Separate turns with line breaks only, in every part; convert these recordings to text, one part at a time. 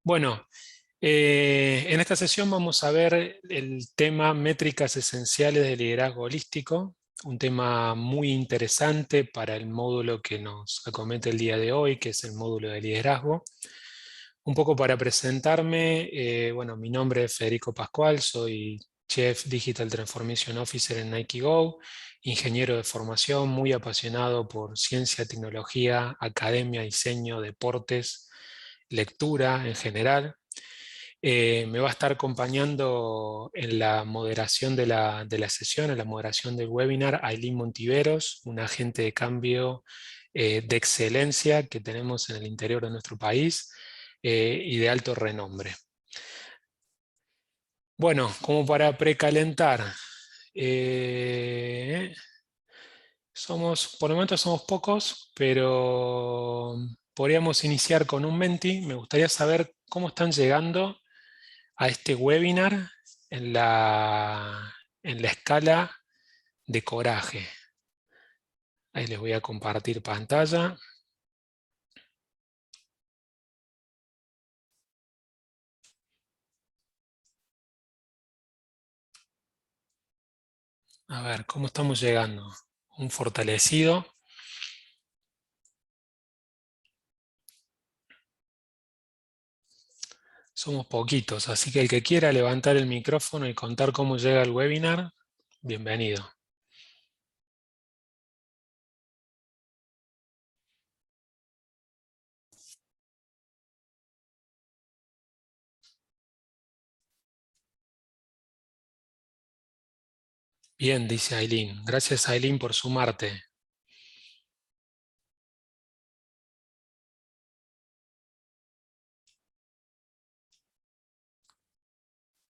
Bueno, en esta sesión vamos a ver el tema métricas esenciales del liderazgo holístico, un tema muy interesante para el módulo que nos acomete el día de hoy, que es el módulo de liderazgo. Un poco para presentarme, bueno, mi nombre es Federico Pascual, soy Chief Digital Transformation Officer en Nike Go, ingeniero de formación, muy apasionado por ciencia, tecnología, academia, diseño, deportes, lectura en general. Me va a estar acompañando en la moderación de la sesión, en la moderación del webinar, Ailín Montiveros, un agente de cambio de excelencia que tenemos en el interior de nuestro país y de alto renombre. Bueno, como para precalentar, por el momento somos pocos, pero podríamos iniciar con un menti. Me gustaría saber cómo están llegando a este webinar en la escala de coraje. Ahí les voy a compartir pantalla. A ver, ¿cómo estamos llegando? Un fortalecido. Somos poquitos, así que el que quiera levantar el micrófono y contar cómo llega el webinar, bienvenido. Bien, dice Ailín. Gracias, Ailín, por sumarte.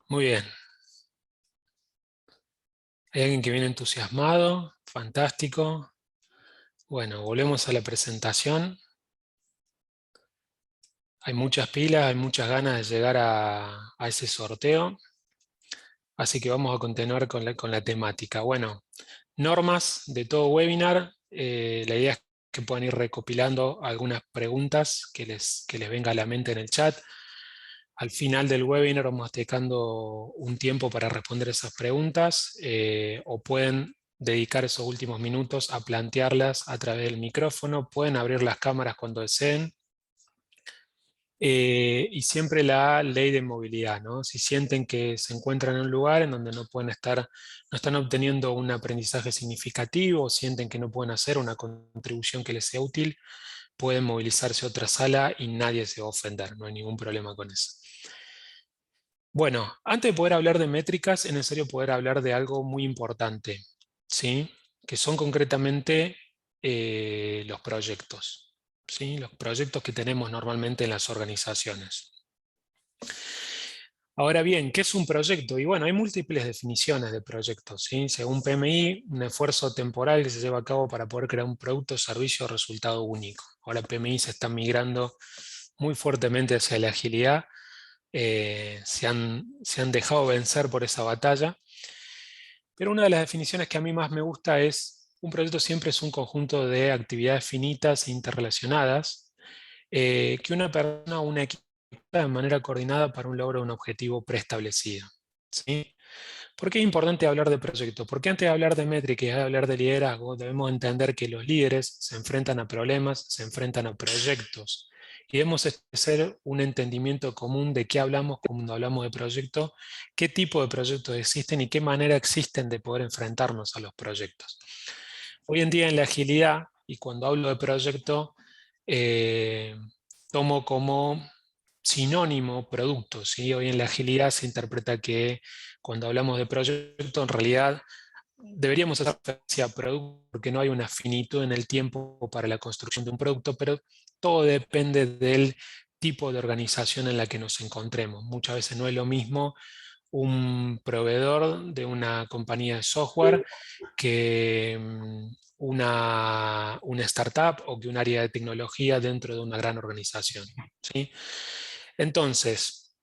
Muy bien. Hay alguien que viene entusiasmado. Fantástico. Bueno, volvemos a la presentación. Hay muchas pilas, hay muchas ganas de llegar a ese sorteo. Así que vamos a continuar con la temática. Bueno, normas de todo webinar. La idea es que puedan ir recopilando algunas preguntas que les venga a la mente en el chat. Al final del webinar vamos dedicando un tiempo para responder esas preguntas o pueden dedicar esos últimos minutos a plantearlas a través del micrófono. Pueden abrir las cámaras cuando deseen. Y siempre la ley de movilidad, ¿no? Si sienten que se encuentran en un lugar en donde no están obteniendo un aprendizaje significativo, o sienten que no pueden hacer una contribución que les sea útil, pueden movilizarse a otra sala y nadie se va a ofender, no hay ningún problema con eso. Bueno, antes de poder hablar de métricas, es necesario poder hablar de algo muy importante, ¿sí? Que son concretamente los proyectos, ¿sí? Los proyectos que tenemos normalmente en las organizaciones. Ahora bien, ¿qué es un proyecto? Y bueno, hay múltiples definiciones de proyectos, ¿sí? Según PMI, un esfuerzo temporal que se lleva a cabo para poder crear un producto, servicio o resultado único. Ahora PMI se está migrando muy fuertemente hacia la agilidad, se han dejado vencer por esa batalla, pero una de las definiciones que a mí más me gusta es, un proyecto siempre es un conjunto de actividades finitas e interrelacionadas, que una persona o una equipo de manera coordinada para un logro de un objetivo preestablecido, ¿sí? ¿Por qué es importante hablar de proyectos? Porque antes de hablar de métricas y de hablar de liderazgo, debemos entender que los líderes se enfrentan a problemas, se enfrentan a proyectos. Y debemos hacer un entendimiento común de qué hablamos cuando hablamos de proyectos, qué tipo de proyectos existen y qué manera existen de poder enfrentarnos a los proyectos. Hoy en día en la agilidad, y cuando hablo de proyecto, eh, tomo como sinónimo producto, ¿sí? Hoy en la agilidad se interpreta que cuando hablamos de proyecto, en realidad deberíamos hacer referencia a producto porque no hay una finitud en el tiempo para la construcción de un producto, pero todo depende del tipo de organización en la que nos encontremos. Muchas veces no es lo mismo un proveedor de una compañía de software que una startup o que un área de tecnología dentro de una gran organización, ¿sí? Entonces,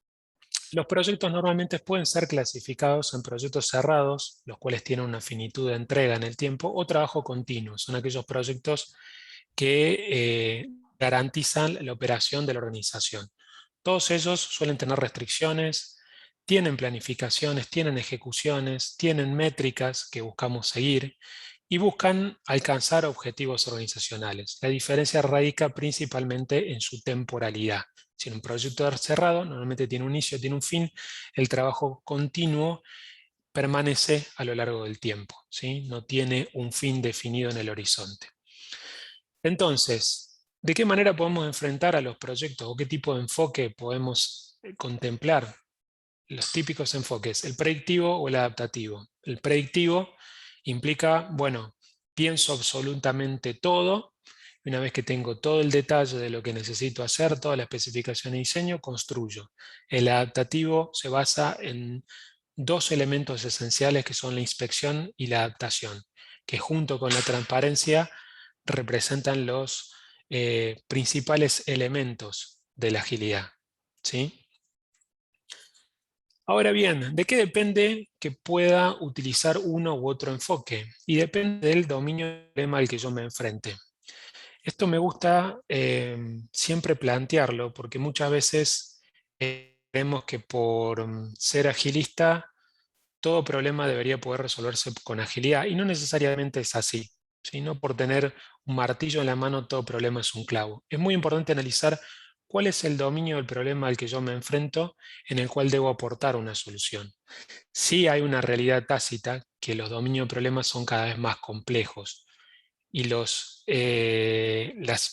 los proyectos normalmente pueden ser clasificados en proyectos cerrados, los cuales tienen una finitud de entrega en el tiempo, o trabajo continuo. Son aquellos proyectos que garantizan la operación de la organización. Todos ellos suelen tener restricciones, tienen planificaciones, tienen ejecuciones, tienen métricas que buscamos seguir y buscan alcanzar objetivos organizacionales. La diferencia radica principalmente en su temporalidad. Si en un proyecto cerrado normalmente tiene un inicio, tiene un fin, el trabajo continuo permanece a lo largo del tiempo, ¿sí? No tiene un fin definido en el horizonte. Entonces, ¿de qué manera podemos enfrentar a los proyectos o qué tipo de enfoque podemos contemplar? Los típicos enfoques, el predictivo o el adaptativo. El predictivo implica, bueno, pienso absolutamente todo, y una vez que tengo todo el detalle de lo que necesito hacer, toda la especificación de diseño, construyo. El adaptativo se basa en dos elementos esenciales que son la inspección y la adaptación, que junto con la transparencia representan los principales elementos de la agilidad, ¿sí? Ahora bien, ¿de qué depende que pueda utilizar uno u otro enfoque? Y depende del dominio del problema al que yo me enfrente. Esto me gusta siempre plantearlo porque muchas veces creemos que por ser agilista todo problema debería poder resolverse con agilidad y no necesariamente es así. Sino por tener un martillo en la mano todo problema es un clavo. Es muy importante analizar cuál es el dominio del problema al que yo me enfrento en el cual debo aportar una solución. Sí hay una realidad tácita que los dominios de problemas son cada vez más complejos y las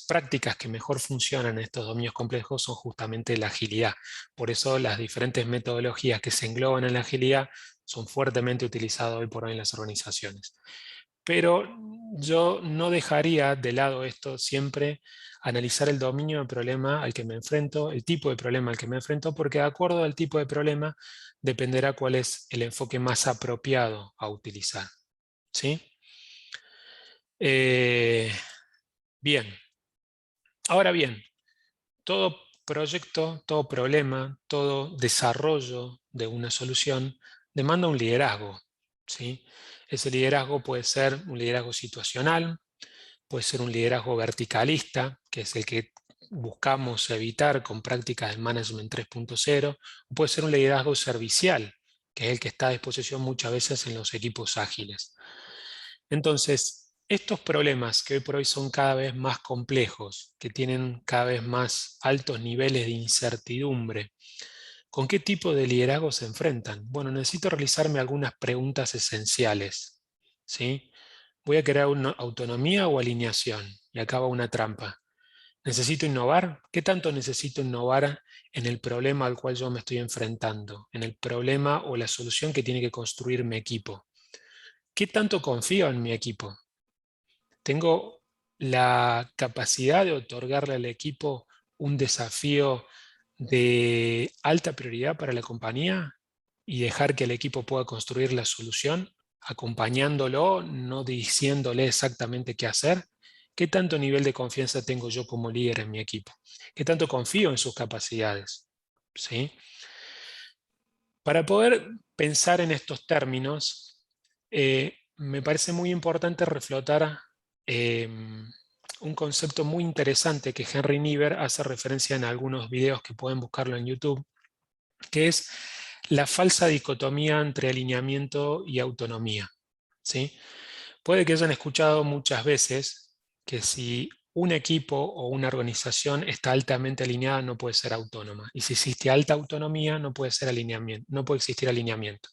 prácticas que mejor funcionan en estos dominios complejos son justamente la agilidad. Por eso las diferentes metodologías que se engloban en la agilidad son fuertemente utilizadas hoy por hoy en las organizaciones. Pero yo no dejaría de lado esto siempre, analizar el dominio del problema al que me enfrento, el tipo de problema al que me enfrento, porque de acuerdo al tipo de problema dependerá cuál es el enfoque más apropiado a utilizar. ¿Sí? Eh, bien, ahora bien, todo proyecto, todo problema, todo desarrollo de una solución demanda un liderazgo, ¿sí? Ese liderazgo puede ser un liderazgo situacional, puede ser un liderazgo verticalista, que es el que buscamos evitar con prácticas del Management 3.0, o puede ser un liderazgo servicial, que es el que está a disposición muchas veces en los equipos ágiles. Entonces, estos problemas que hoy por hoy son cada vez más complejos, que tienen cada vez más altos niveles de incertidumbre, ¿con qué tipo de liderazgo se enfrentan? Bueno, necesito realizarme algunas preguntas esenciales, ¿sí? ¿Voy a crear una autonomía o alineación? Y acá va una trampa. ¿Necesito innovar? ¿Qué tanto necesito innovar en el problema al cual yo me estoy enfrentando? En el problema o la solución que tiene que construir mi equipo. ¿Qué tanto confío en mi equipo? ¿Tengo la capacidad de otorgarle al equipo un desafío de alta prioridad para la compañía y dejar que el equipo pueda construir la solución, acompañándolo, no diciéndole exactamente qué hacer? ¿Qué tanto nivel de confianza tengo yo como líder en mi equipo? ¿Qué tanto confío en sus capacidades? ¿Sí? Para poder pensar en estos términos, me parece muy importante reflotar un concepto muy interesante que Henry Niebuhr hace referencia en algunos videos que pueden buscarlo en YouTube, que es la falsa dicotomía entre alineamiento y autonomía, ¿sí? Puede que hayan escuchado muchas veces que si un equipo o una organización está altamente alineada no puede ser autónoma. Y si existe alta autonomía no puede ser alineamiento, no puede existir alineamiento.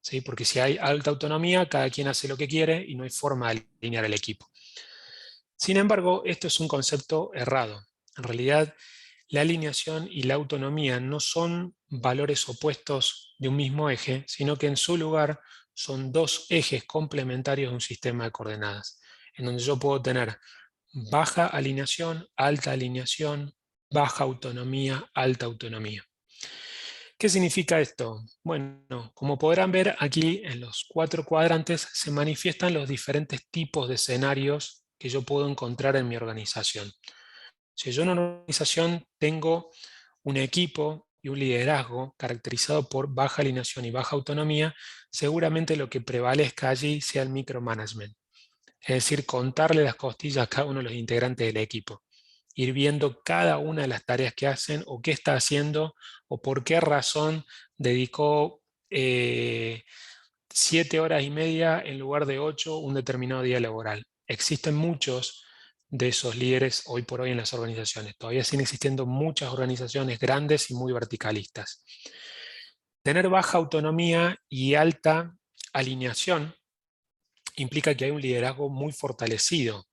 ¿Sí? Porque si hay alta autonomía, cada quien hace lo que quiere y no hay forma de alinear el equipo. Sin embargo, esto es un concepto errado. En realidad, la alineación y la autonomía no son valores opuestos de un mismo eje, sino que en su lugar son dos ejes complementarios de un sistema de coordenadas, en donde yo puedo tener baja alineación, alta alineación, baja autonomía, alta autonomía. ¿Qué significa esto? Bueno, como podrán ver aquí en los 4 cuadrantes se manifiestan los diferentes tipos de escenarios que yo puedo encontrar en mi organización. Si yo en una organización tengo un equipo y un liderazgo caracterizado por baja alineación y baja autonomía, seguramente lo que prevalezca allí sea el micromanagement, es decir, contarle las costillas a cada uno de los integrantes del equipo ir viendo cada una de las tareas que hacen o qué está haciendo o por qué razón dedicó 7 horas y media en lugar de 8 un determinado día laboral. Existen muchos de esos líderes hoy por hoy en las organizaciones. Todavía siguen existiendo muchas organizaciones grandes y muy verticalistas. Tener baja autonomía y alta alineación implica que hay un liderazgo muy fortalecido.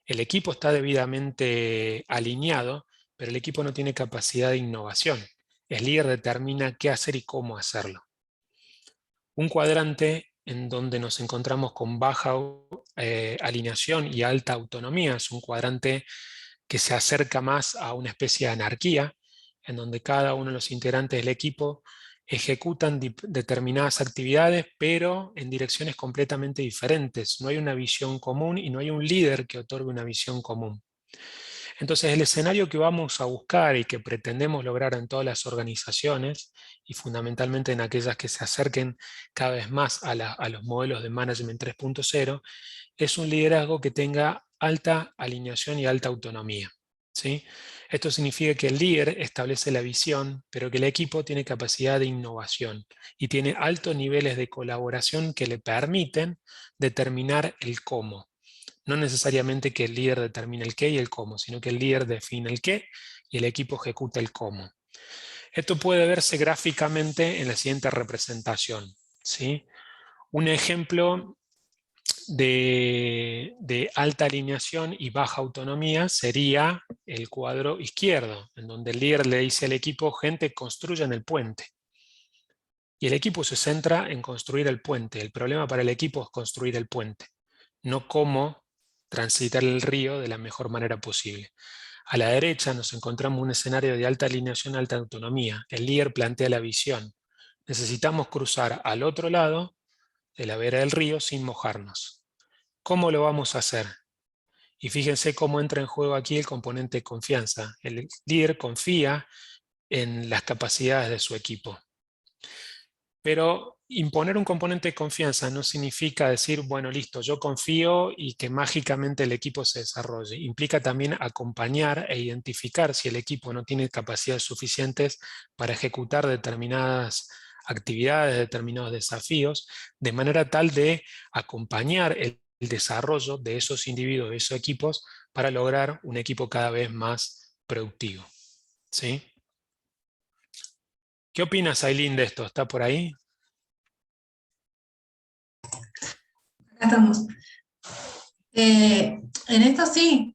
El equipo está debidamente alineado, pero el equipo no tiene capacidad de innovación. El líder determina qué hacer y cómo hacerlo. Un cuadrante en donde nos encontramos con baja alineación y alta autonomía es un cuadrante que se acerca más a una especie de anarquía, en donde cada uno de los integrantes del equipo ejecutan determinadas actividades, pero en direcciones completamente diferentes. No hay una visión común y no hay un líder que otorgue una visión común. Entonces, el escenario que vamos a buscar y que pretendemos lograr en todas las organizaciones, y fundamentalmente en aquellas que se acerquen cada vez más a los modelos de Management 3.0, es un liderazgo que tenga alta alineación y alta autonomía, ¿sí? Esto significa que el líder establece la visión, pero que el equipo tiene capacidad de innovación y tiene altos niveles de colaboración que le permiten determinar el cómo. No necesariamente que el líder determine el qué y el cómo, sino que el líder define el qué y el equipo ejecuta el cómo. Esto puede verse gráficamente en la siguiente representación, ¿sí? Un ejemplo de alta alineación y baja autonomía sería el cuadro izquierdo, en donde el líder le dice al equipo: gente, construyan el puente. Y el equipo se centra en construir el puente. El problema para el equipo es construir el puente, no cómo transitar el río de la mejor manera posible. A la derecha nos encontramos un escenario de alta alineación, alta autonomía. El líder plantea la visión. Necesitamos cruzar al otro lado de la vera del río sin mojarnos. ¿Cómo lo vamos a hacer? Y fíjense cómo entra en juego aquí el componente de confianza. El líder confía en las capacidades de su equipo. Pero imponer un componente de confianza no significa decir, bueno, listo, yo confío y que mágicamente el equipo se desarrolle. Implica también acompañar e identificar si el equipo no tiene capacidades suficientes para ejecutar determinadas actividades, determinados desafíos, de manera tal de acompañar el desarrollo de esos individuos, de esos equipos, para lograr un equipo cada vez más productivo. ¿Sí? ¿Qué opinas, Aileen, de esto? ¿Está por ahí?
Acá estamos. En esto sí,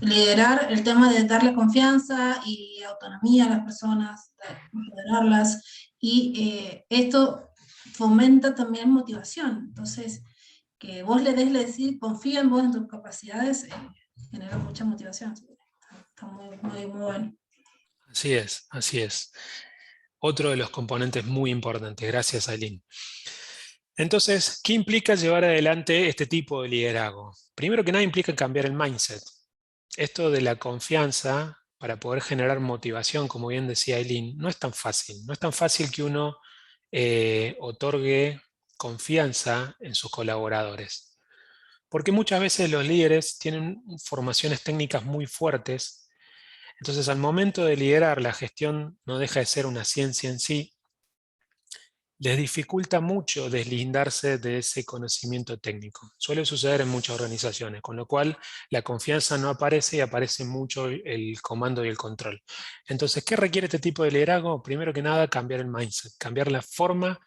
liderar el tema de darle confianza y autonomía a las personas, empoderarlas, y esto fomenta también motivación. Entonces, que vos le des decir, confía en vos, en tus capacidades, genera mucha motivación. Está muy, muy, muy bueno.
Así es, así es. Otro de los componentes muy importantes. Gracias, Aileen. Entonces, ¿qué implica llevar adelante este tipo de liderazgo? Primero que nada, implica cambiar el mindset. Esto de la confianza para poder generar motivación, como bien decía Aileen, no es tan fácil. No es tan fácil que uno otorgue confianza en sus colaboradores. Porque muchas veces los líderes tienen formaciones técnicas muy fuertes. Entonces, al momento de liderar, la gestión no deja de ser una ciencia en sí. Les dificulta mucho deslindarse de ese conocimiento técnico. Suele suceder en muchas organizaciones, con lo cual la confianza no aparece y aparece mucho el comando y el control. Entonces, ¿qué requiere este tipo de liderazgo? Primero que nada, cambiar el mindset, cambiar la forma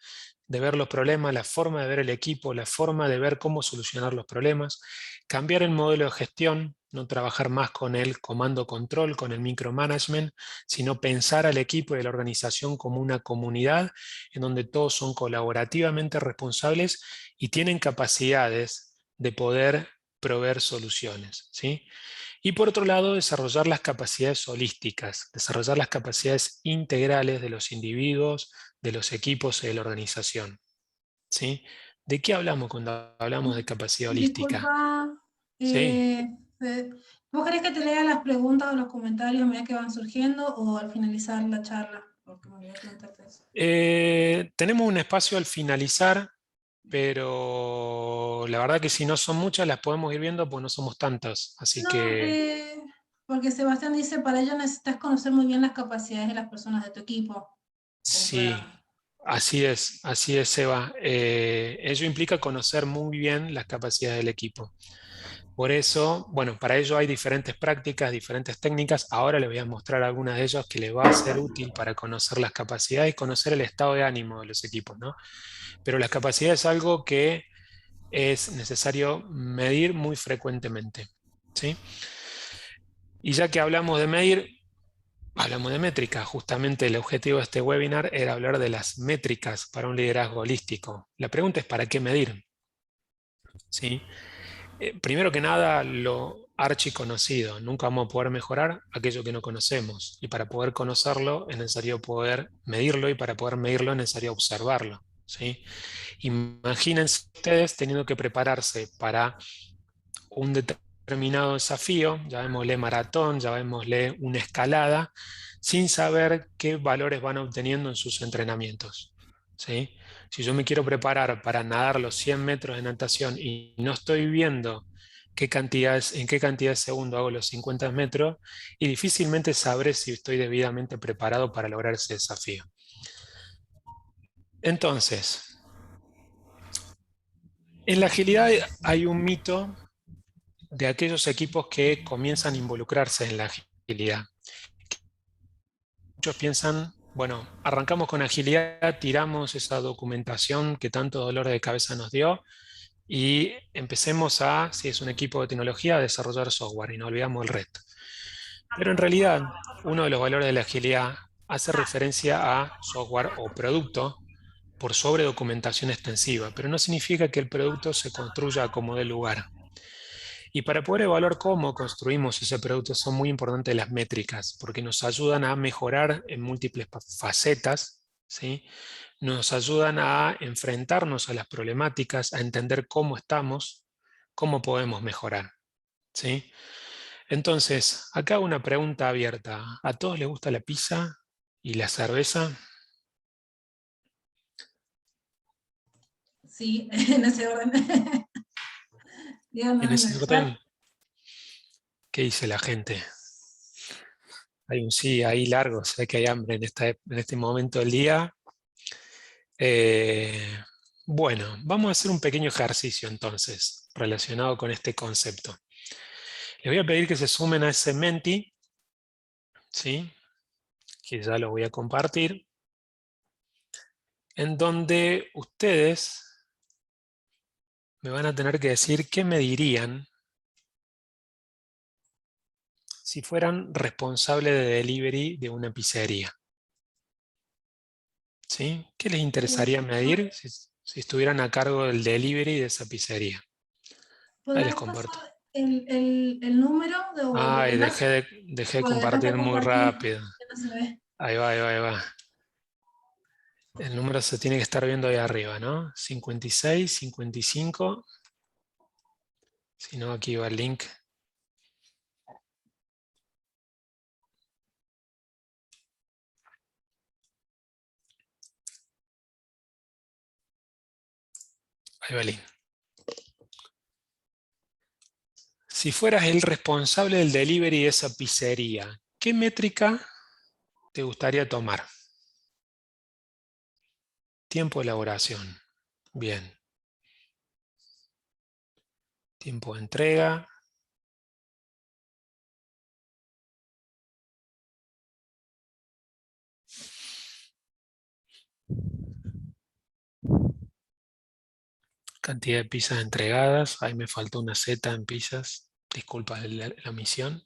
de ver los problemas, la forma de ver el equipo, la forma de ver cómo solucionar los problemas, cambiar el modelo de gestión, no trabajar más con el comando-control, con el micromanagement, sino pensar al equipo y a la organización como una comunidad en donde todos son colaborativamente responsables y tienen capacidades de poder proveer soluciones, ¿sí? Y por otro lado, desarrollar las capacidades holísticas, desarrollar las capacidades integrales de los individuos, de los equipos y de la organización, ¿sí? ¿De qué hablamos cuando hablamos de capacidad holística?
Disculpa,
Sí.
¿vos querés que te lea las preguntas o los comentarios a medida que van surgiendo o al finalizar la charla? Porque me voy a preguntarte eso.
Tenemos un espacio al finalizar, pero la verdad que si no son muchas las podemos ir viendo, pues no somos tantas, así
No,
que...
Porque Sebastián dice, para ello necesitas conocer muy bien las capacidades de las personas de tu equipo.
Sí, así es, Seba. Ello implica conocer muy bien las capacidades del equipo. Por eso, bueno, para ello hay diferentes prácticas, diferentes técnicas. Ahora les voy a mostrar algunas de ellas que les va a ser útil para conocer las capacidades y conocer el estado de ánimo de los equipos, ¿no? Pero las capacidades es algo que es necesario medir muy frecuentemente, ¿sí? Y ya que hablamos de medir, hablamos de métricas. Justamente el objetivo de este webinar era hablar de las métricas para un liderazgo holístico. La pregunta es, ¿para qué medir? ¿Sí? Primero que nada, lo archiconocido. Nunca vamos a poder mejorar aquello que no conocemos. Y para poder conocerlo es necesario poder medirlo, y para poder medirlo es necesario observarlo, ¿sí? Imagínense ustedes teniendo que prepararse para un determinado desafío, llamémosle maratón, llamémosle una escalada, sin saber qué valores van obteniendo en sus entrenamientos, ¿sí? Si yo me quiero preparar para nadar los 100 metros de natación y no estoy viendo en qué cantidad de segundo hago los 50 metros, y difícilmente sabré si estoy debidamente preparado para lograr ese desafío. Entonces, en la agilidad hay un mito de aquellos equipos que comienzan a involucrarse en la agilidad. Muchos piensan, bueno, arrancamos con agilidad, tiramos esa documentación que tanto dolor de cabeza nos dio y empecemos a, si es un equipo de tecnología, a desarrollar software y no olvidamos el resto. Pero en realidad, uno de los valores de la agilidad hace referencia a software o producto por sobre documentación extensiva, pero no significa que el producto se construya como de lugar. Y para poder evaluar cómo construimos ese producto son muy importantes las métricas, porque nos ayudan a mejorar en múltiples facetas, ¿sí? Nos ayudan a enfrentarnos a las problemáticas, a entender cómo estamos, cómo podemos mejorar, ¿sí? Entonces, acá una pregunta abierta. ¿A todos les gusta la pizza y la cerveza?
Sí, en ese orden. Díganos
En
en
ese
el chat.
orden, ¿qué dice la gente? Hay un sí ahí largo, sé que hay hambre en este momento del día. Eh, bueno, vamos a hacer un pequeño ejercicio entonces, relacionado con este concepto. Les voy a pedir que se sumen a ese Menti, ¿sí? Que ya lo voy a compartir, en donde ustedes me van a tener que decir qué me dirían si fueran responsable de delivery de una pizzería, ¿sí? ¿Qué les interesaría medir si estuvieran a cargo del delivery de esa pizzería? Ahí les
¿Podrás
comparto.
pasar el número o el
Ay,
enlace?
dejé de
Porque dejaste
compartir
de
muy
compartir,
rápido.
ya no se ve.
Ahí va, ahí va, ahí va. El número se tiene que estar viendo ahí arriba, ¿no? 56, 55. Si no, aquí va el link. Ahí va el link. Si fueras el responsable del delivery de esa pizzería, ¿qué métrica te gustaría tomar? Tiempo de elaboración. Bien. Tiempo de entrega. Cantidad de pizzas entregadas. Ahí me faltó una Z en pizzas. Disculpa la omisión.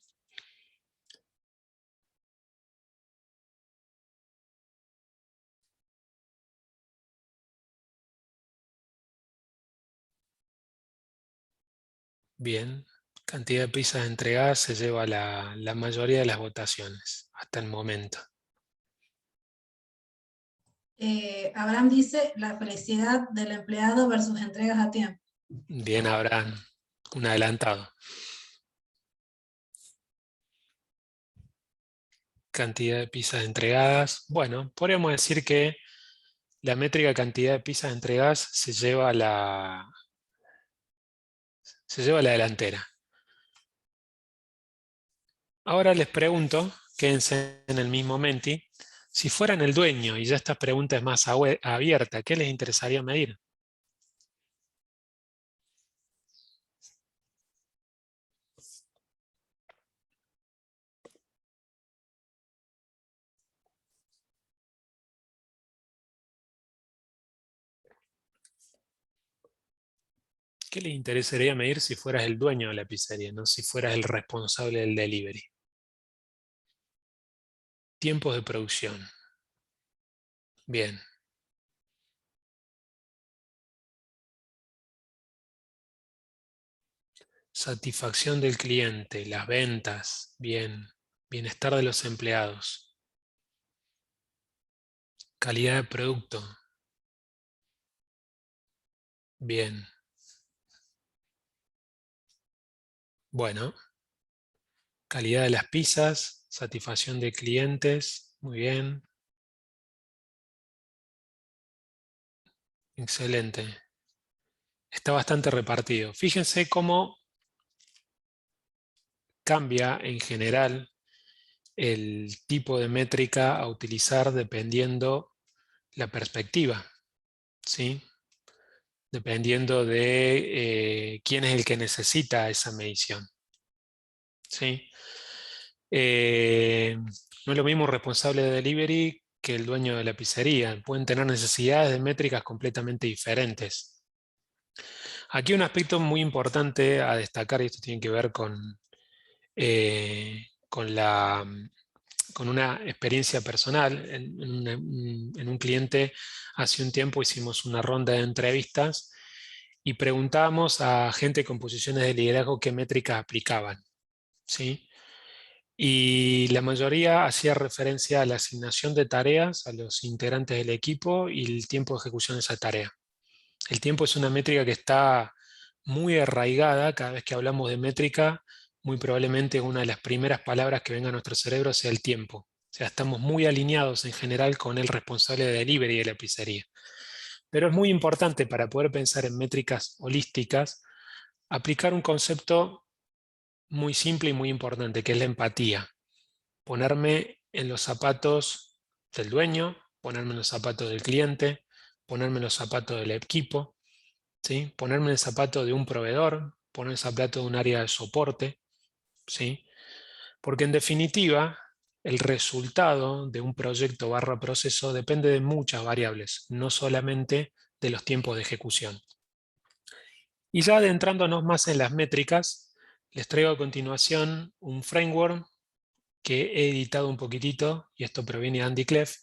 Bien. Cantidad de pizzas entregadas se lleva la mayoría de las votaciones hasta el momento.
Abraham dice la felicidad del empleado versus entregas a tiempo.
Bien, Abraham. Un adelantado. Cantidad de pizzas entregadas. Bueno, podríamos decir que la métrica cantidad de pizzas entregadas se lleva a la delantera. Ahora les pregunto, quédense en el mismo Menti, si fueran el dueño, y ya esta pregunta es más abierta, ¿qué les interesaría medir? ¿Qué les interesaría medir si fueras el dueño de la pizzería, no si fueras el responsable del delivery? Tiempos de producción. Bien. Satisfacción del cliente, las ventas, bien. Bienestar de los empleados. Calidad de producto, bien. Bueno, calidad de las pizzas, satisfacción de clientes, muy bien. Excelente. Está bastante repartido. Fíjense cómo cambia en general el tipo de métrica a utilizar dependiendo la perspectiva, ¿sí? Dependiendo de quién es el que necesita esa medición, ¿sí? No es lo mismo un responsable de delivery que el dueño de la pizzería. Pueden tener necesidades de métricas completamente diferentes. Aquí un aspecto muy importante a destacar, y esto tiene que ver con con una experiencia personal. En un cliente hace un tiempo hicimos una ronda de entrevistas y preguntábamos a gente con posiciones de liderazgo qué métricas aplicaban, ¿sí? Y la mayoría hacía referencia a la asignación de tareas a los integrantes del equipo y el tiempo de ejecución de esa tarea. El tiempo es una métrica que está muy arraigada. Cada vez que hablamos de métrica, muy probablemente una de las primeras palabras que venga a nuestro cerebro sea el tiempo. O sea, estamos muy alineados en general con el responsable de delivery de la pizzería. Pero es muy importante para poder pensar en métricas holísticas, aplicar un concepto muy simple y muy importante, que es la empatía. Ponerme en los zapatos del dueño, ponerme en los zapatos del cliente, ponerme en los zapatos del equipo, ¿sí? Ponerme en el zapato de un proveedor, ponerme en el zapato de un área de soporte, ¿sí? Porque en definitiva, el resultado de un proyecto barra proceso depende de muchas variables, no solamente de los tiempos de ejecución. Y ya adentrándonos más en las métricas, les traigo a continuación un framework que he editado un poquitito, y esto proviene de Andy Cleff,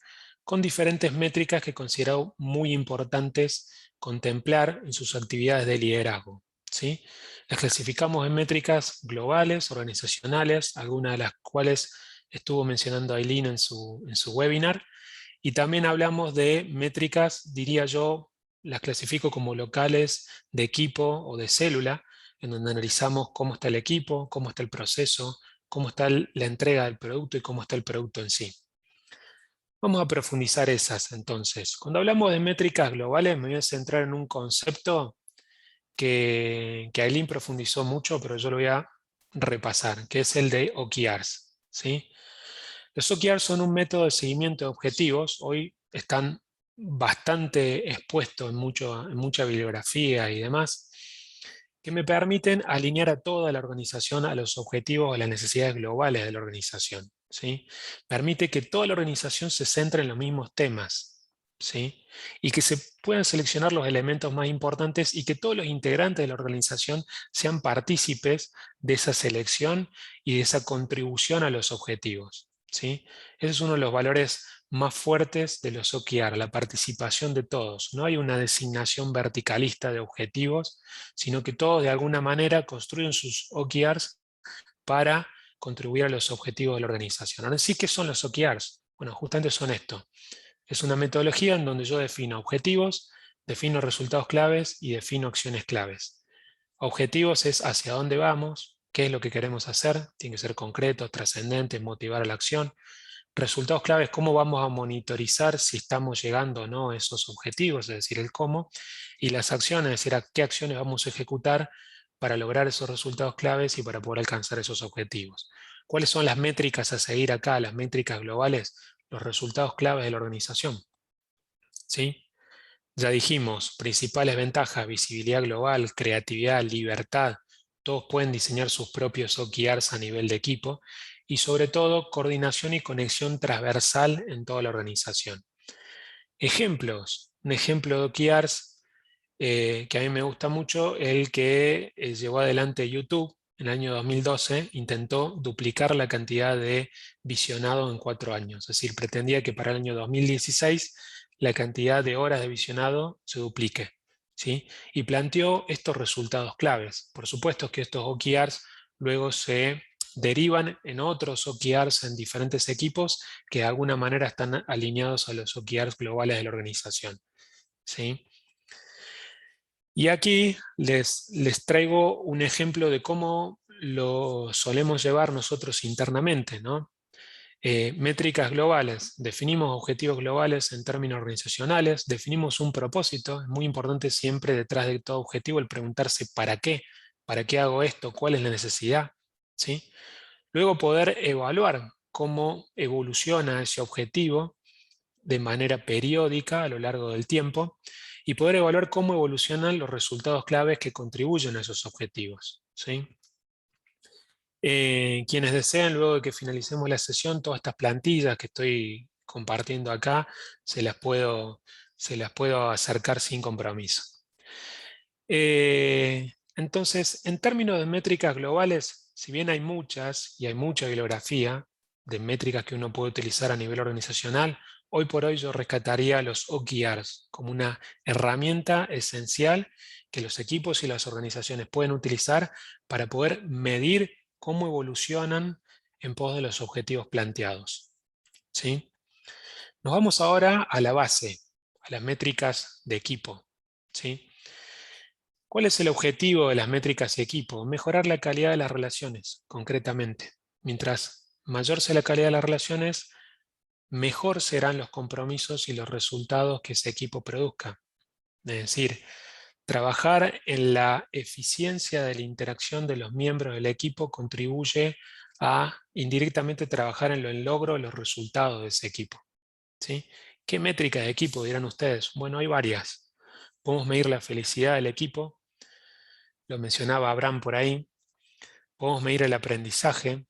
con diferentes métricas que considero muy importantes contemplar en sus actividades de liderazgo, ¿sí? Las clasificamos en métricas globales, organizacionales, algunas de las cuales estuvo mencionando Aileen en su webinar, y también hablamos de métricas, diría yo, las clasifico como locales de equipo o de célula, en donde analizamos cómo está el equipo, cómo está el proceso, cómo está la entrega del producto y cómo está el producto en sí. Vamos a profundizar esas entonces. Cuando hablamos de métricas globales, me voy a centrar en un concepto que Aileen profundizó mucho, pero yo lo voy a repasar, que es el de OKRs, ¿sí? Los OKRs son un método de seguimiento de objetivos. Hoy están bastante expuestos en mucha bibliografía y demás, que me permiten alinear a toda la organización a los objetivos o las necesidades globales de la organización, ¿sí? Permite que toda la organización se centre en los mismos temas, ¿sí? Y que se puedan seleccionar los elementos más importantes y que todos los integrantes de la organización sean partícipes de esa selección y de esa contribución a los objetivos, ¿sí? Ese es uno de los valores más fuertes de los OKR, la participación de todos. No hay una designación verticalista de objetivos, sino que todos de alguna manera construyen sus OKRs para contribuir a los objetivos de la organización. Ahora sí, ¿qué son los OKRs? Bueno, justamente son esto. Es una metodología en donde yo defino objetivos, defino resultados claves y defino acciones claves. Objetivos es hacia dónde vamos, qué es lo que queremos hacer, tiene que ser concreto, trascendente, motivar a la acción. Resultados claves, cómo vamos a monitorizar si estamos llegando o no a esos objetivos, es decir, el cómo. Y las acciones, es decir, a qué acciones vamos a ejecutar para lograr esos resultados claves y para poder alcanzar esos objetivos. ¿Cuáles son las métricas a seguir acá, las métricas globales? Los resultados claves de la organización. ¿Sí? Ya dijimos, principales ventajas, visibilidad global, creatividad, libertad. Todos pueden diseñar sus propios OKRs a nivel de equipo y sobre todo coordinación y conexión transversal en toda la organización. Ejemplos. Un ejemplo de OKRs que a mí me gusta mucho, el que llevó adelante YouTube en el año 2012, intentó duplicar la cantidad de visionado en 4 años. Es decir, pretendía que para el año 2016 la cantidad de horas de visionado se duplique. ¿Sí? Y planteó estos resultados claves. Por supuesto que estos OKRs luego se derivan en otros OKRs en diferentes equipos que de alguna manera están alineados a los OKRs globales de la organización. ¿Sí? Y aquí les traigo un ejemplo de cómo lo solemos llevar nosotros internamente, ¿no? Métricas globales. Definimos objetivos globales en términos organizacionales, definimos un propósito. Es muy importante siempre detrás de todo objetivo el preguntarse ¿para qué hago esto? ¿Cuál es la necesidad? ¿Sí? Luego poder evaluar cómo evoluciona ese objetivo de manera periódica a lo largo del tiempo y poder evaluar cómo evolucionan los resultados claves que contribuyen a esos objetivos. ¿Sí? Quienes deseen, luego de que finalicemos la sesión, todas estas plantillas que estoy compartiendo acá, se las puedo acercar sin compromiso. Entonces, en términos de métricas globales, si bien hay muchas y hay mucha bibliografía de métricas que uno puede utilizar a nivel organizacional, hoy por hoy yo rescataría los OKRs como una herramienta esencial que los equipos y las organizaciones pueden utilizar para poder medir cómo evolucionan en pos de los objetivos planteados. ¿Sí? Nos vamos ahora a la base, a las métricas de equipo. ¿Sí? ¿Cuál es el objetivo de las métricas de equipo? Mejorar la calidad de las relaciones, concretamente. Mientras mayor sea la calidad de las relaciones, mejor serán los compromisos y los resultados que ese equipo produzca. Es decir, trabajar en la eficiencia de la interacción de los miembros del equipo contribuye a indirectamente trabajar en el logro de los resultados de ese equipo. ¿Sí? ¿Qué métricas de equipo dirán ustedes? Bueno, hay varias. Podemos medir la felicidad del equipo, lo mencionaba Abraham por ahí. Podemos medir el aprendizaje,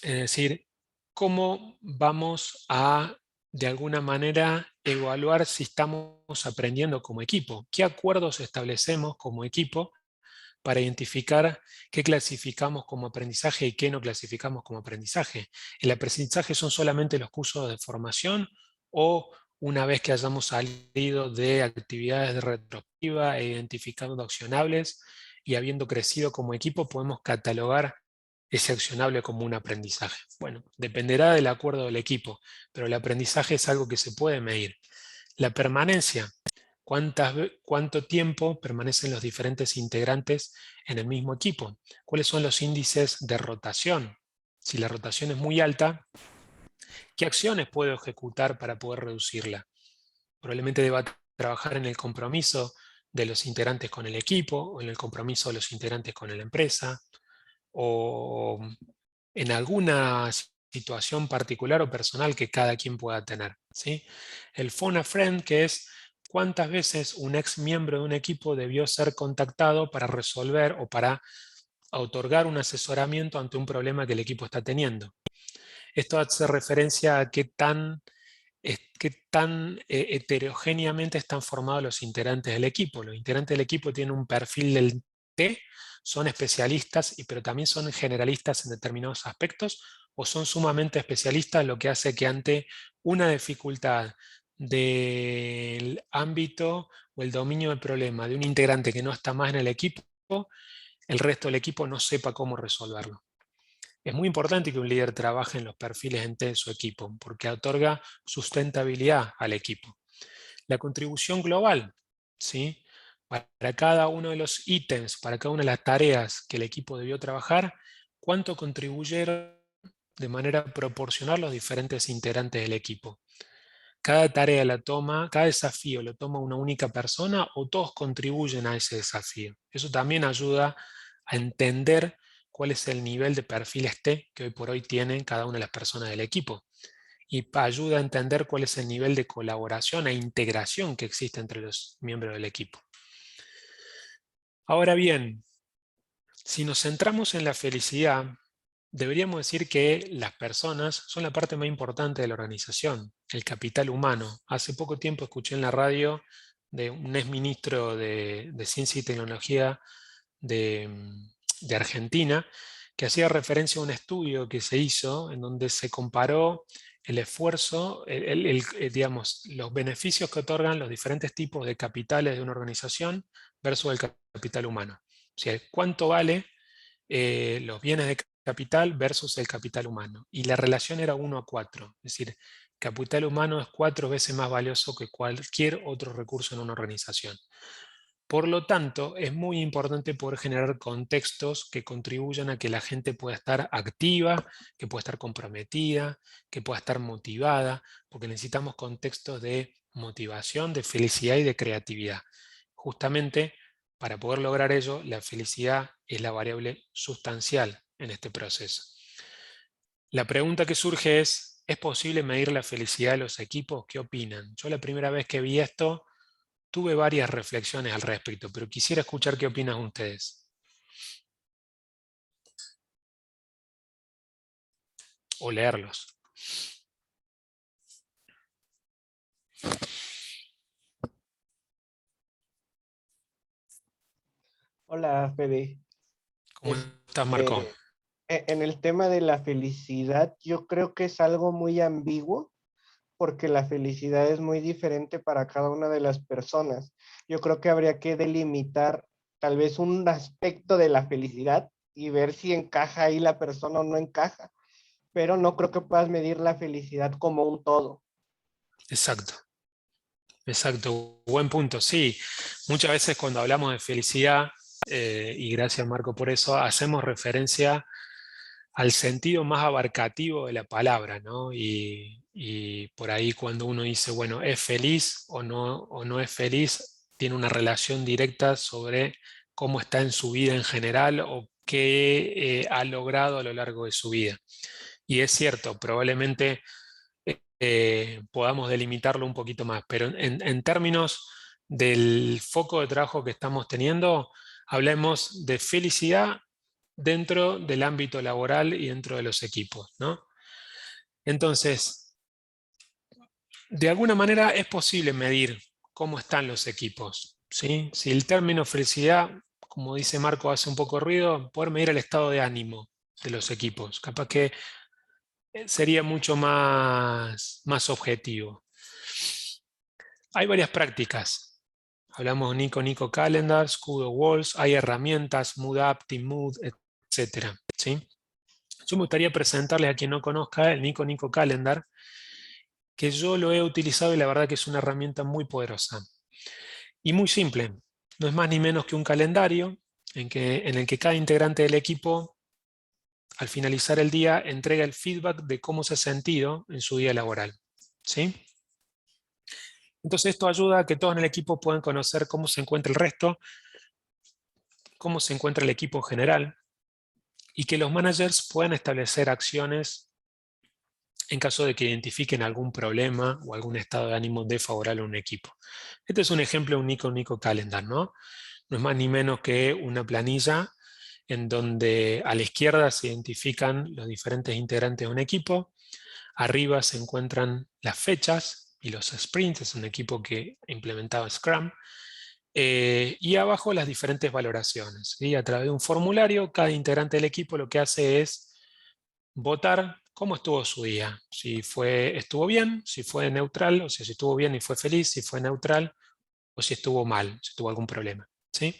es decir, cómo vamos a, de alguna manera, evaluar si estamos aprendiendo como equipo. ¿Qué acuerdos establecemos como equipo para identificar qué clasificamos como aprendizaje y qué no clasificamos como aprendizaje? ¿El aprendizaje son solamente los cursos de formación o una vez que hayamos salido de actividades de retrospectiva e identificando accionables y habiendo crecido como equipo podemos catalogar ese accionable como un aprendizaje? Bueno, dependerá del acuerdo del equipo, pero el aprendizaje es algo que se puede medir. La permanencia, cuánto tiempo permanecen los diferentes integrantes en el mismo equipo. ¿Cuáles son los índices de rotación? Si la rotación es muy alta, ¿qué acciones puedo ejecutar para poder reducirla? Probablemente deba trabajar en el compromiso de los integrantes con el equipo, o en el compromiso de los integrantes con la empresa, o en alguna situación particular o personal que cada quien pueda tener. ¿Sí? El phone a friend, que es cuántas veces un ex miembro de un equipo debió ser contactado para resolver o para otorgar un asesoramiento ante un problema que el equipo está teniendo. Esto hace referencia a qué tan heterogéneamente están formados los integrantes del equipo. Los integrantes del equipo tienen un perfil del T, son especialistas, pero también son generalistas en determinados aspectos, o son sumamente especialistas, lo que hace que ante una dificultad del ámbito o el dominio del problema de un integrante que no está más en el equipo, el resto del equipo no sepa cómo resolverlo. Es muy importante que un líder trabaje en los perfiles de su equipo, porque otorga sustentabilidad al equipo. La contribución global, ¿sí? Para cada uno de los ítems, para cada una de las tareas que el equipo debió trabajar, ¿cuánto contribuyeron de manera proporcional los diferentes integrantes del equipo? ¿Cada tarea cada desafío lo toma una única persona o todos contribuyen a ese desafío? Eso también ayuda a entender cuál es el nivel de perfiles T que hoy por hoy tienen cada una de las personas del equipo. Y ayuda a entender cuál es el nivel de colaboración e integración que existe entre los miembros del equipo. Ahora bien, si nos centramos en la felicidad, deberíamos decir que las personas son la parte más importante de la organización, el capital humano. Hace poco tiempo escuché en la radio de un exministro de Ciencia y Tecnología de Argentina, que hacía referencia a un estudio que se hizo en donde se comparó el esfuerzo, digamos, los beneficios que otorgan los diferentes tipos de capitales de una organización versus el capital humano. O sea, cuánto vale los bienes de capital versus el capital humano. Y la relación era 1 a 4. Es decir, capital humano es 4 veces más valioso que cualquier otro recurso en una organización. Por lo tanto, es muy importante poder generar contextos que contribuyan a que la gente pueda estar activa, que pueda estar comprometida, que pueda estar motivada, porque necesitamos contextos de motivación, de felicidad y de creatividad. Justamente, para poder lograr ello, la felicidad es la variable sustancial en este proceso. La pregunta que surge ¿es posible medir la felicidad de los equipos? ¿Qué opinan? Yo la primera vez que vi esto, tuve varias reflexiones al respecto, pero quisiera escuchar qué opinan ustedes. O leerlos.
Hola, Fede.
¿Cómo estás, Marco?
En el tema de la felicidad, yo creo que es algo muy ambiguo porque la felicidad es muy diferente para cada una de las personas. Yo creo que habría que delimitar tal vez un aspecto de la felicidad y ver si encaja ahí la persona o no encaja, pero no creo que puedas medir la felicidad como un todo.
Exacto. Exacto, buen punto. Sí, muchas veces cuando hablamos de felicidad, y gracias Marco por eso, hacemos referencia al sentido más abarcativo de la palabra, ¿no? Y por ahí cuando uno dice, bueno, ¿es feliz o no es feliz? Tiene una relación directa sobre cómo está en su vida en general o qué ha logrado a lo largo de su vida. Y es cierto, probablemente podamos delimitarlo un poquito más, pero en términos del foco de trabajo que estamos teniendo, hablemos de felicidad dentro del ámbito laboral y dentro de los equipos, ¿no? Entonces, de alguna manera es posible medir cómo están los equipos, ¿sí? Si el término felicidad, como dice Marco, hace un poco de ruido, poder medir el estado de ánimo de los equipos. Capaz que sería mucho más objetivo. Hay varias prácticas. Hablamos de Nico Calendar, Kudo Walls, hay herramientas, MoodUp, TeamMood, etc. ¿sí? Yo me gustaría presentarles a quien no conozca el Nico Calendar, que yo lo he utilizado y la verdad que es una herramienta muy poderosa. Y muy simple. No es más ni menos que un calendario en el que cada integrante del equipo, al finalizar el día, entrega el feedback de cómo se ha sentido en su día laboral. ¿Sí? Entonces esto ayuda a que todos en el equipo puedan conocer cómo se encuentra el resto, cómo se encuentra el equipo en general, y que los managers puedan establecer acciones en caso de que identifiquen algún problema o algún estado de ánimo desfavorable a un equipo. Este es un ejemplo de un Nico Calendar, ¿no? No es más ni menos que una planilla en donde a la izquierda se identifican los diferentes integrantes de un equipo, arriba se encuentran las fechas y los sprints, es un equipo que implementaba Scrum, y abajo las diferentes valoraciones. ¿sí? A través de un formulario, cada integrante del equipo lo que hace es votar cómo estuvo su día. Si estuvo bien, si fue neutral, o sea, si estuvo bien y fue feliz, si fue neutral, o si estuvo mal, si tuvo algún problema. ¿sí?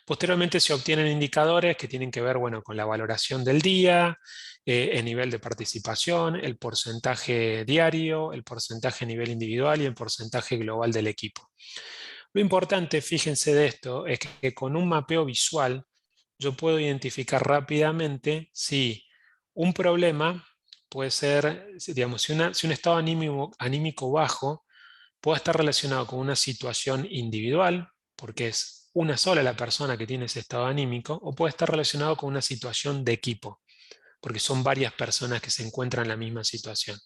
Posteriormente se obtienen indicadores que tienen que ver bueno, con la valoración del día, el nivel de participación, el porcentaje diario, el porcentaje a nivel individual y el porcentaje global del equipo. Lo importante, fíjense de esto, es que con un mapeo visual yo puedo identificar rápidamente si un problema puede ser, digamos, si un estado anímico bajo puede estar relacionado con una situación individual, porque es una sola la persona que tiene ese estado anímico, o puede estar relacionado con una situación de equipo, porque son varias personas que se encuentran en la misma situación,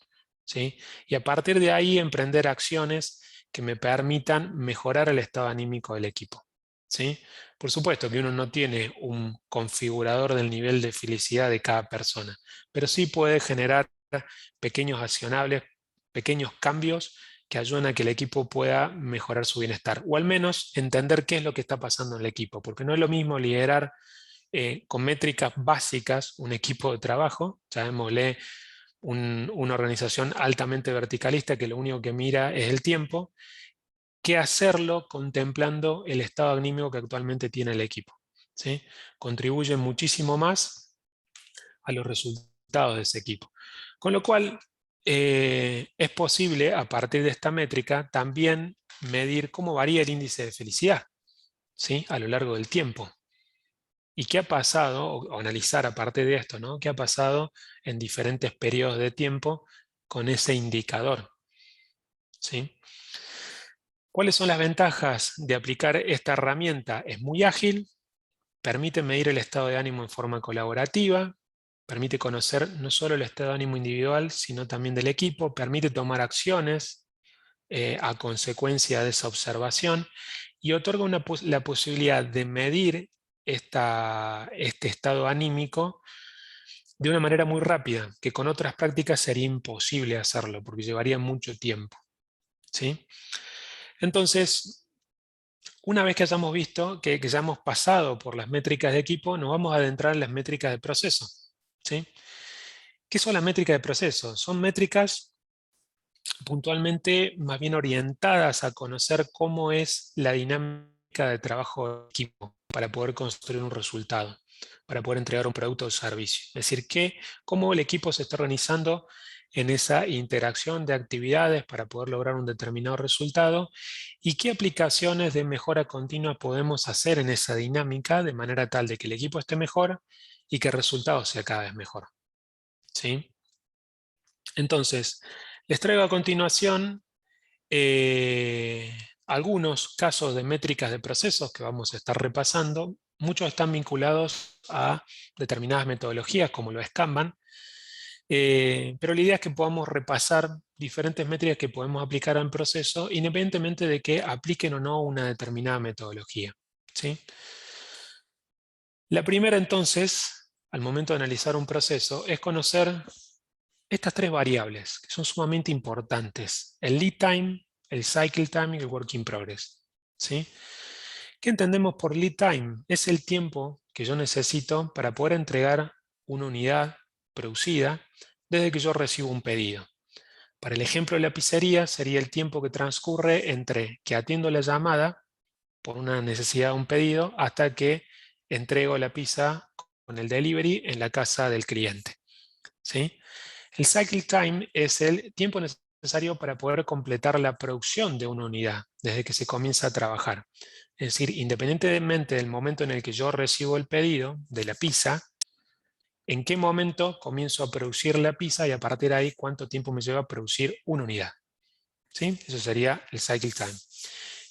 ¿sí? Y a partir de ahí emprender acciones que me permitan mejorar el estado anímico del equipo, ¿sí? Por supuesto que uno no tiene un configurador del nivel de felicidad de cada persona, pero sí puede generar pequeños accionables, pequeños cambios que ayuden a que el equipo pueda mejorar su bienestar, o al menos entender qué es lo que está pasando en el equipo, porque no es lo mismo liderar con métricas básicas un equipo de trabajo, llamémosle una organización altamente verticalista que lo único que mira es el tiempo, que hacerlo contemplando el estado anímico que actualmente tiene el equipo, ¿sí? Contribuye muchísimo más a los resultados de ese equipo. Con lo cual, es posible, a partir de esta métrica, también medir cómo varía el índice de felicidad, ¿sí? A lo largo del tiempo. ¿Y qué ha pasado, o analizar aparte de esto, ¿no? ¿Qué ha pasado en diferentes periodos de tiempo con ese indicador? ¿Sí? ¿Cuáles son las ventajas de aplicar esta herramienta? Es muy ágil, permite medir el estado de ánimo en forma colaborativa, permite conocer no solo el estado de ánimo individual, sino también del equipo, permite tomar acciones a consecuencia de esa observación y otorga la posibilidad de medir este estado anímico de una manera muy rápida, que con otras prácticas sería imposible hacerlo, porque llevaría mucho tiempo, ¿sí? Entonces, una vez que hayamos visto, que ya hemos pasado por las métricas de equipo, nos vamos a adentrar en las métricas de proceso, ¿sí? ¿Qué son las métricas de proceso? Son métricas puntualmente más bien orientadas a conocer cómo es la dinámica de trabajo de equipo para poder construir un resultado, para poder entregar un producto o servicio. Es decir, cómo el equipo se está organizando en esa interacción de actividades para poder lograr un determinado resultado y qué aplicaciones de mejora continua podemos hacer en esa dinámica de manera tal de que el equipo esté mejor y que el resultado sea cada vez mejor, ¿sí? Entonces, les traigo a continuación algunos casos de métricas de procesos que vamos a estar repasando. Muchos están vinculados a determinadas metodologías como lo es Kanban, pero la idea es que podamos repasar diferentes métricas que podemos aplicar al proceso independientemente de que apliquen o no una determinada metodología, ¿sí? La primera entonces, al momento de analizar un proceso, es conocer estas tres variables que son sumamente importantes: el lead time, el cycle time y el work in progress, ¿sí? ¿Qué entendemos por lead time? Es el tiempo que yo necesito para poder entregar una unidad producida desde que yo recibo un pedido. Para el ejemplo de la pizzería sería el tiempo que transcurre entre que atiendo la llamada por una necesidad de un pedido hasta que entrego la pizza con el delivery en la casa del cliente, ¿sí? El cycle time es el tiempo necesario para poder completar la producción de una unidad desde que se comienza a trabajar. Es decir, independientemente del momento en el que yo recibo el pedido de la pizza, en qué momento comienzo a producir la pizza y a partir de ahí cuánto tiempo me lleva a producir una unidad, ¿sí? Eso sería el cycle time.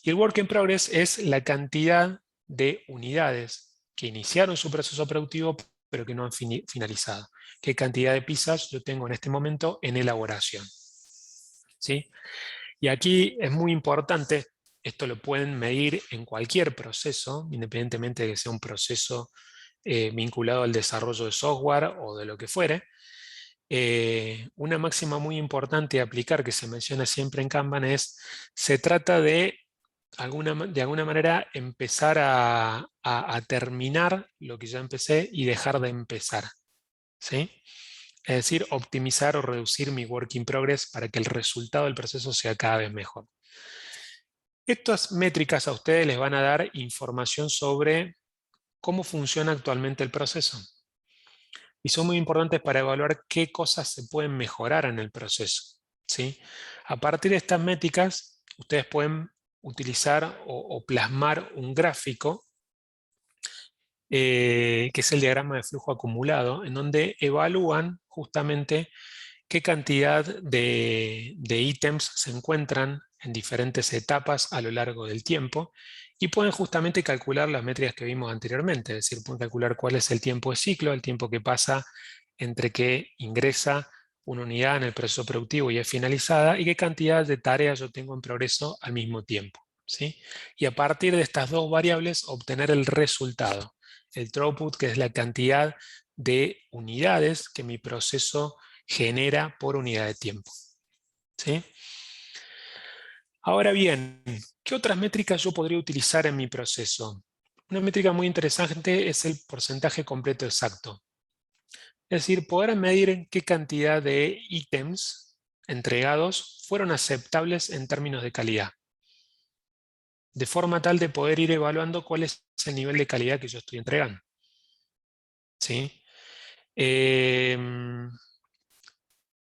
Y el work in progress es la cantidad de unidades que iniciaron su proceso productivo pero que no han finalizado. ¿Qué cantidad de pizzas yo tengo en este momento en elaboración? ¿Sí? Y aquí es muy importante, esto lo pueden medir en cualquier proceso, independientemente de que sea un proceso vinculado al desarrollo de software o de lo que fuere. Una máxima muy importante a aplicar que se menciona siempre en Kanban es: se trata de alguna manera empezar a terminar lo que ya empecé y dejar de empezar, ¿sí? Es decir, optimizar o reducir mi work in progress para que el resultado del proceso sea cada vez mejor. Estas métricas a ustedes les van a dar información sobre cómo funciona actualmente el proceso. Y son muy importantes para evaluar qué cosas se pueden mejorar en el proceso, ¿sí? A partir de estas métricas, ustedes pueden utilizar o plasmar un gráfico que es el diagrama de flujo acumulado, en donde evalúan justamente qué cantidad de ítems se encuentran en diferentes etapas a lo largo del tiempo Y pueden justamente calcular las métricas que vimos anteriormente, es decir, pueden calcular cuál es el tiempo de ciclo, el tiempo que pasa entre que ingresa una unidad en el proceso productivo y es finalizada, y qué cantidad de tareas yo tengo en progreso al mismo tiempo, ¿sí? Y a partir de estas dos variables obtener el resultado, el throughput, que es la cantidad de unidades que mi proceso genera por unidad de tiempo, ¿sí? Ahora bien, ¿qué otras métricas yo podría utilizar en mi proceso? Una métrica muy interesante es el porcentaje completo exacto. Es decir, poder medir en qué cantidad de ítems entregados fueron aceptables en términos de calidad, de forma tal de poder ir evaluando cuál es el nivel de calidad que yo estoy entregando, ¿sí?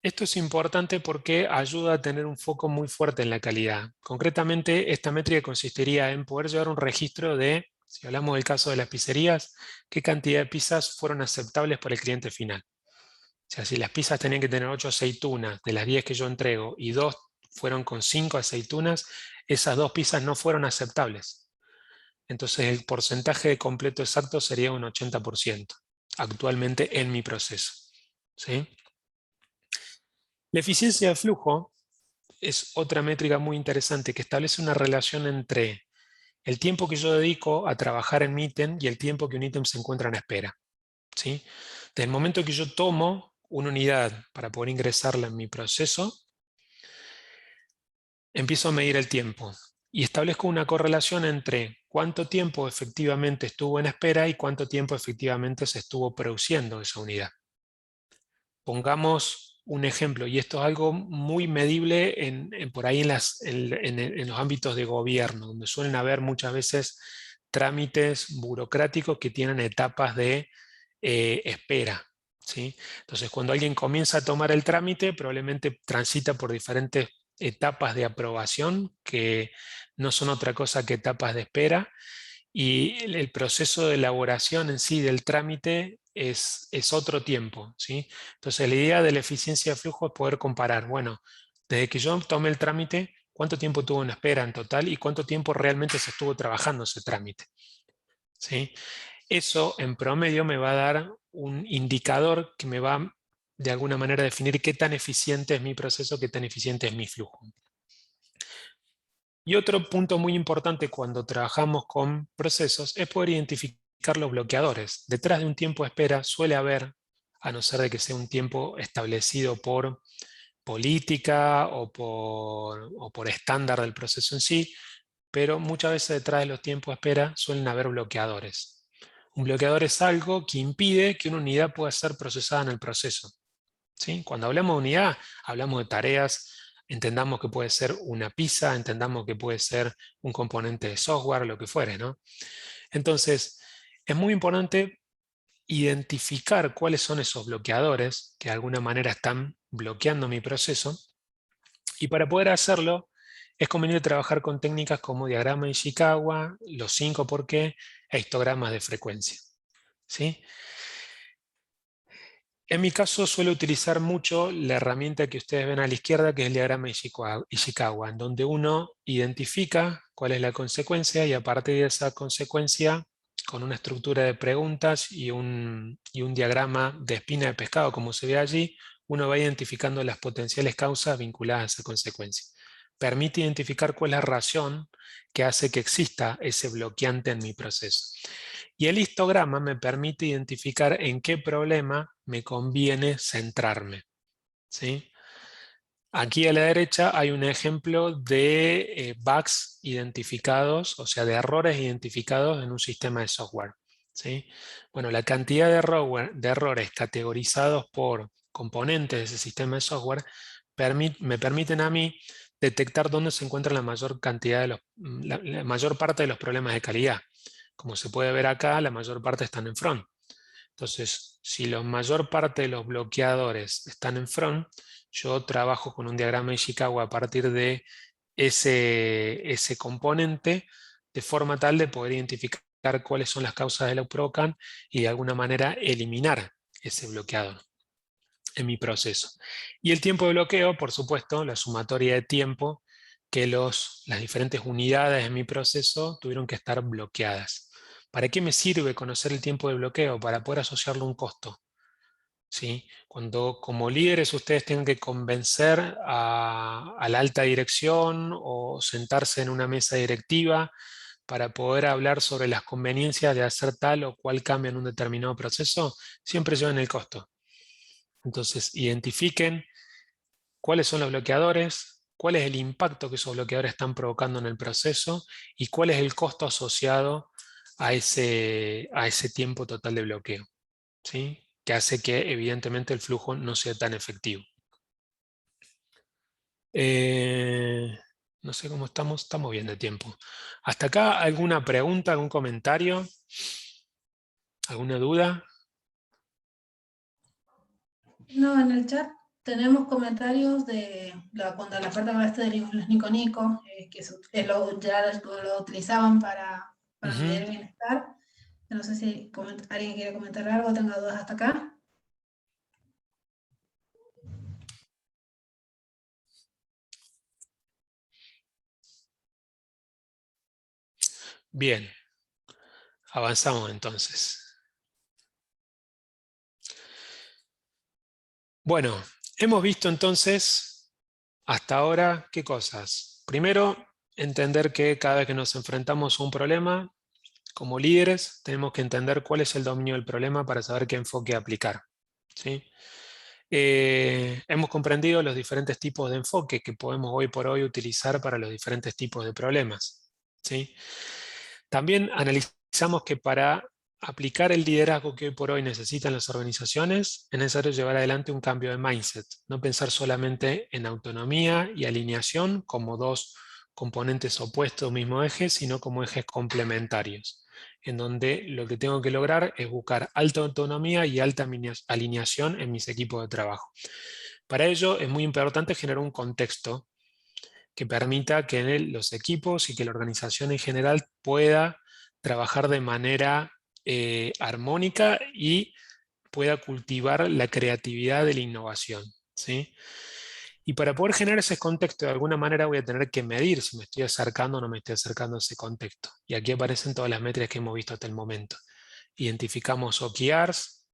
Esto es importante porque ayuda a tener un foco muy fuerte en la calidad. Concretamente, esta métrica consistiría en poder llevar un registro de, si hablamos del caso de las pizzerías, qué cantidad de pizzas fueron aceptables por el cliente final. O sea, si las pizzas tenían que tener 8 aceitunas de las 10 que yo entrego y 2 fueron con 5 aceitunas, esas 2 pizzas no fueron aceptables. Entonces el porcentaje de completo exacto sería un 80% actualmente en mi proceso, ¿sí? La eficiencia de flujo es otra métrica muy interesante que establece una relación entre el tiempo que yo dedico a trabajar en mi ítem y el tiempo que un ítem se encuentra en espera, ¿sí? Desde el momento que yo tomo una unidad para poder ingresarla en mi proceso, empiezo a medir el tiempo y establezco una correlación entre cuánto tiempo efectivamente estuvo en espera y cuánto tiempo efectivamente se estuvo produciendo esa unidad. Pongamos un ejemplo, y esto es algo muy medible por ahí en los ámbitos de gobierno, donde suelen haber muchas veces trámites burocráticos que tienen etapas de espera, ¿sí? Entonces, cuando alguien comienza a tomar el trámite, probablemente transita por diferentes etapas de aprobación, que no son otra cosa que etapas de espera, y el proceso de elaboración en sí del trámite es otro tiempo, ¿sí? Entonces, la idea de la eficiencia de flujo es poder comparar, bueno, desde que yo tomé el trámite, cuánto tiempo tuvo en espera en total y cuánto tiempo realmente se estuvo trabajando ese trámite, ¿sí? Eso en promedio me va a dar un indicador que me va de alguna manera a definir qué tan eficiente es mi proceso, qué tan eficiente es mi flujo. Y otro punto muy importante cuando trabajamos con procesos es poder identificar los bloqueadores. Detrás de un tiempo de espera suele haber, a no ser de que sea un tiempo establecido por política o por estándar del proceso en sí, pero muchas veces detrás de los tiempos de espera suelen haber bloqueadores. Un bloqueador es algo que impide que una unidad pueda ser procesada en el proceso, ¿sí? Cuando hablamos de unidad, hablamos de tareas, entendamos que puede ser una pizza, entendamos que puede ser un componente de software, lo que fuere, ¿no? Entonces, es muy importante identificar cuáles son esos bloqueadores que de alguna manera están bloqueando mi proceso, y para poder hacerlo es conveniente trabajar con técnicas como diagrama de Ishikawa, los 5 por qué e histogramas de frecuencia, ¿sí? En mi caso suelo utilizar mucho la herramienta que ustedes ven a la izquierda, que es el diagrama de Ishikawa, en donde uno identifica cuál es la consecuencia y a partir de esa consecuencia, con una estructura de preguntas y un diagrama de espina de pescado, como se ve allí, uno va identificando las potenciales causas vinculadas a esa consecuencia. Permite identificar cuál es la razón que hace que exista ese bloqueante en mi proceso. Y el histograma me permite identificar en qué problema me conviene centrarme, ¿sí? Aquí a la derecha hay un ejemplo de bugs identificados, o sea, de errores identificados en un sistema de software, ¿sí? Bueno, la cantidad de errores categorizados por componentes de ese sistema de software me permiten a mí detectar dónde se encuentra la mayor cantidad de la mayor parte de los problemas de calidad. Como se puede ver acá, la mayor parte están en front. Entonces, si la mayor parte de los bloqueadores están en front, yo trabajo con un diagrama de Ishikawa a partir de ese componente, de forma tal de poder identificar cuáles son las causas de lo que provocan y de alguna manera eliminar ese bloqueador en mi proceso. Y el tiempo de bloqueo, por supuesto, la sumatoria de tiempo que las diferentes unidades de mi proceso tuvieron que estar bloqueadas. ¿Para qué me sirve conocer el tiempo de bloqueo? Para poder asociarlo a un costo. ¿Sí? Cuando como líderes ustedes tengan que convencer a la alta dirección o sentarse en una mesa directiva para poder hablar sobre las conveniencias de hacer tal o cual cambio en un determinado proceso, siempre llevan el costo. Entonces, identifiquen cuáles son los bloqueadores, cuál es el impacto que esos bloqueadores están provocando en el proceso y cuál es el costo asociado a ese tiempo total de bloqueo, ¿sí? Que hace que evidentemente el flujo no sea tan efectivo. No sé cómo estamos bien de tiempo. ¿Hasta acá alguna pregunta, algún comentario? ¿Alguna duda?
No, en el chat tenemos comentarios de cuando la parte de los Nico Nico, que ya lo utilizaban para medir el bienestar. No sé si alguien quiere comentar algo, tenga dudas hasta acá.
Bien, avanzamos entonces. Bueno, hemos visto entonces hasta ahora qué cosas. Primero, entender que cada vez que nos enfrentamos a un problema, como líderes, tenemos que entender cuál es el dominio del problema para saber qué enfoque aplicar, ¿sí? Hemos comprendido los diferentes tipos de enfoque que podemos hoy por hoy utilizar para los diferentes tipos de problemas, ¿sí? También analizamos que para aplicar el liderazgo que hoy por hoy necesitan las organizaciones, es necesario llevar adelante un cambio de mindset, no pensar solamente en autonomía y alineación como dos componentes opuestos a un mismo eje, sino como ejes complementarios, en donde lo que tengo que lograr es buscar alta autonomía y alta alineación en mis equipos de trabajo. Para ello es muy importante generar un contexto que permita que los equipos y que la organización en general pueda trabajar de manera armónica y pueda cultivar la creatividad de la innovación, ¿sí? Y para poder generar ese contexto, de alguna manera voy a tener que medir si me estoy acercando o no me estoy acercando a ese contexto. Y aquí aparecen todas las métricas que hemos visto hasta el momento. Identificamos OKRs,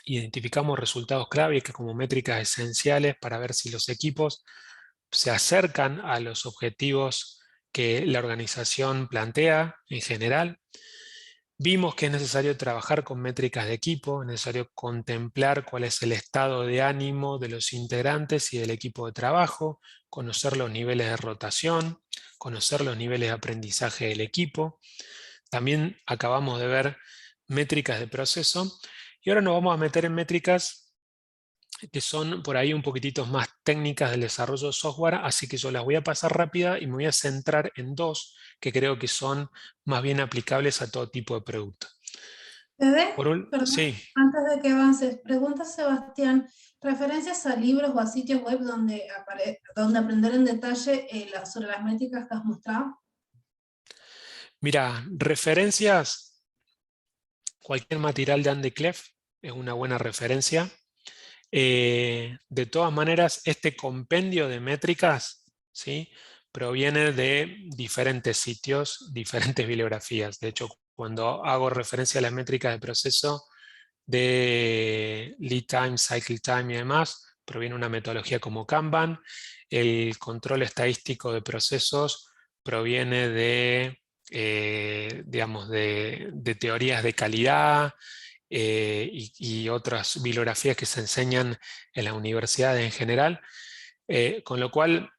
identificamos resultados clave que como métricas esenciales para ver si los equipos se acercan a los objetivos que la organización plantea en general. Vimos que es necesario trabajar con métricas de equipo, es necesario contemplar cuál es el estado de ánimo de los integrantes y del equipo de trabajo, conocer los niveles de rotación, conocer los niveles de aprendizaje del equipo. También acabamos de ver métricas de proceso y ahora nos vamos a meter en métricas que son por ahí un poquitito más técnicas del desarrollo de software, así que yo las voy a pasar rápida y me voy a centrar en dos que creo que son más bien aplicables a todo tipo de producto.
Perdón,
Sí.
antes de que avances, pregunta Sebastián, ¿referencias a libros o a sitios web donde aprender en detalle sobre las métricas que has mostrado?
Mira, referencias, cualquier material de Andy Clef es una buena referencia. De todas maneras, este compendio de métricas, ¿sí?, proviene de diferentes sitios, diferentes bibliografías. De hecho, cuando hago referencia a las métricas de proceso de lead time, cycle time y demás, proviene una metodología como Kanban. El control estadístico de procesos proviene de, digamos, de teorías de calidad, y otras bibliografías que se enseñan en las universidades en general, con lo cual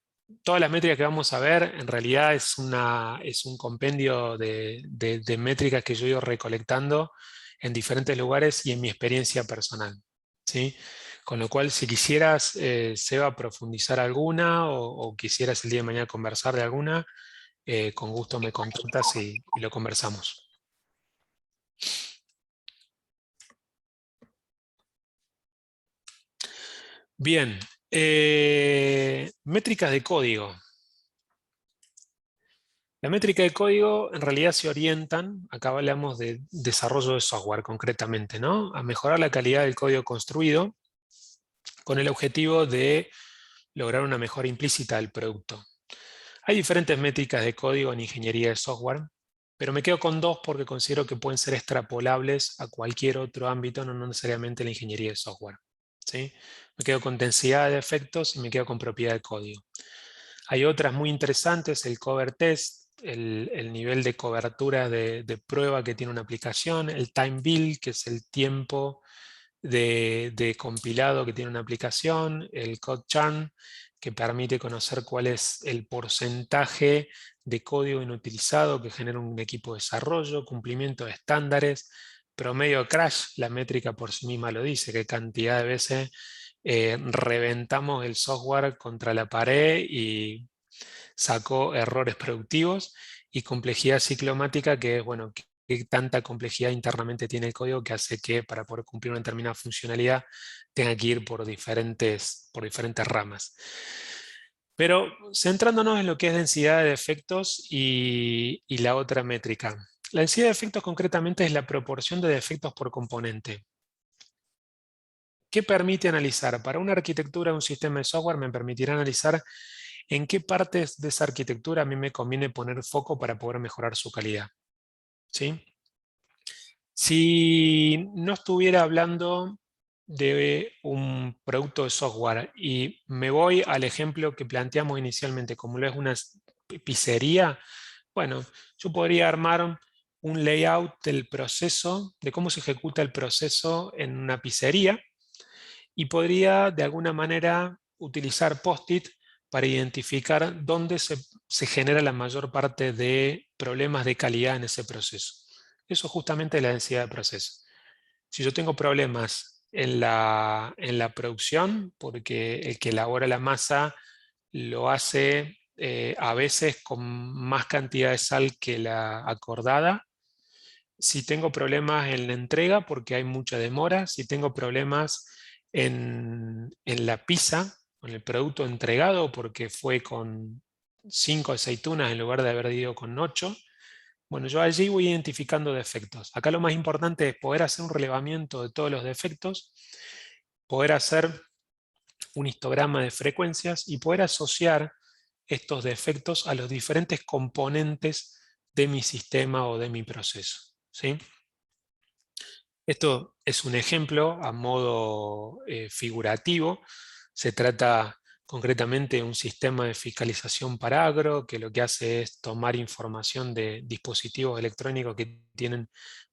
todas las métricas que vamos a ver en realidad es un compendio de métricas que yo he ido recolectando en diferentes lugares y en mi experiencia personal, ¿sí? Con lo cual, si quisieras, Seba, profundizar alguna o quisieras el día de mañana conversar de alguna, con gusto me consultas y lo conversamos. Bien, métricas de código. La métrica de código en realidad se orientan, acá hablamos de desarrollo de software concretamente, ¿no?, a mejorar la calidad del código construido con el objetivo de lograr una mejora implícita del producto. Hay diferentes métricas de código en ingeniería de software, pero me quedo con dos porque considero que pueden ser extrapolables a cualquier otro ámbito, no necesariamente la ingeniería de software. ¿Sí? Me quedo con densidad de efectos y me quedo con propiedad de código. Hay otras muy interesantes, el cover test, el nivel de cobertura de prueba que tiene una aplicación, el time build, que es el tiempo de compilado que tiene una aplicación, el code churn, que permite conocer cuál es el porcentaje de código inutilizado que genera un equipo de desarrollo, cumplimiento de estándares, promedio de crash, la métrica por sí misma lo dice, qué cantidad de veces reventamos el software contra la pared y sacó errores productivos, y complejidad ciclomática, que es, bueno, qué tanta complejidad internamente tiene el código que hace que para poder cumplir una determinada funcionalidad tenga que ir por diferentes ramas. Pero centrándonos en lo que es densidad de defectos y la otra métrica. La densidad de defectos concretamente es la proporción de defectos por componente. ¿Qué permite analizar? Para una arquitectura de un sistema de software me permitirá analizar en qué partes de esa arquitectura a mí me conviene poner foco para poder mejorar su calidad. ¿Sí? Si no estuviera hablando de un producto de software y me voy al ejemplo que planteamos inicialmente, como lo es una pizzería, bueno, yo podría armar un layout del proceso, de cómo se ejecuta el proceso en una pizzería, y podría de alguna manera utilizar post-it para identificar dónde se genera la mayor parte de problemas de calidad en ese proceso. Eso justamente es la densidad de proceso. Si yo tengo problemas en la producción, porque el que elabora la masa lo hace a veces con más cantidad de sal que la acordada, si tengo problemas en la entrega porque hay mucha demora, si tengo problemas en la pizza, con el producto entregado porque fue con 5 aceitunas en lugar de haber ido con 8, bueno, yo allí voy identificando defectos. Acá lo más importante es poder hacer un relevamiento de todos los defectos, poder hacer un histograma de frecuencias y poder asociar estos defectos a los diferentes componentes de mi sistema o de mi proceso. ¿Sí? Esto es un ejemplo a modo figurativo. Se trata concretamente de un sistema de fiscalización para agro, que lo que hace es tomar información de dispositivos electrónicos que tienen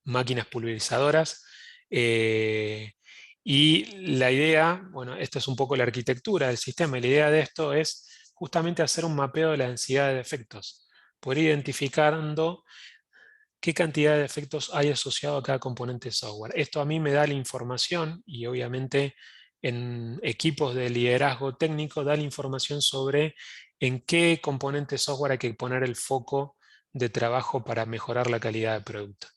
máquinas pulverizadoras. Y la idea, bueno, esta es un poco la arquitectura del sistema, y la idea de esto es justamente hacer un mapeo de la densidad de defectos, poder identificando qué cantidad de defectos hay asociado a cada componente de software. Esto a mí me da la información, y obviamente en equipos de liderazgo técnico da la información sobre en qué componente de software hay que poner el foco de trabajo para mejorar la calidad del producto.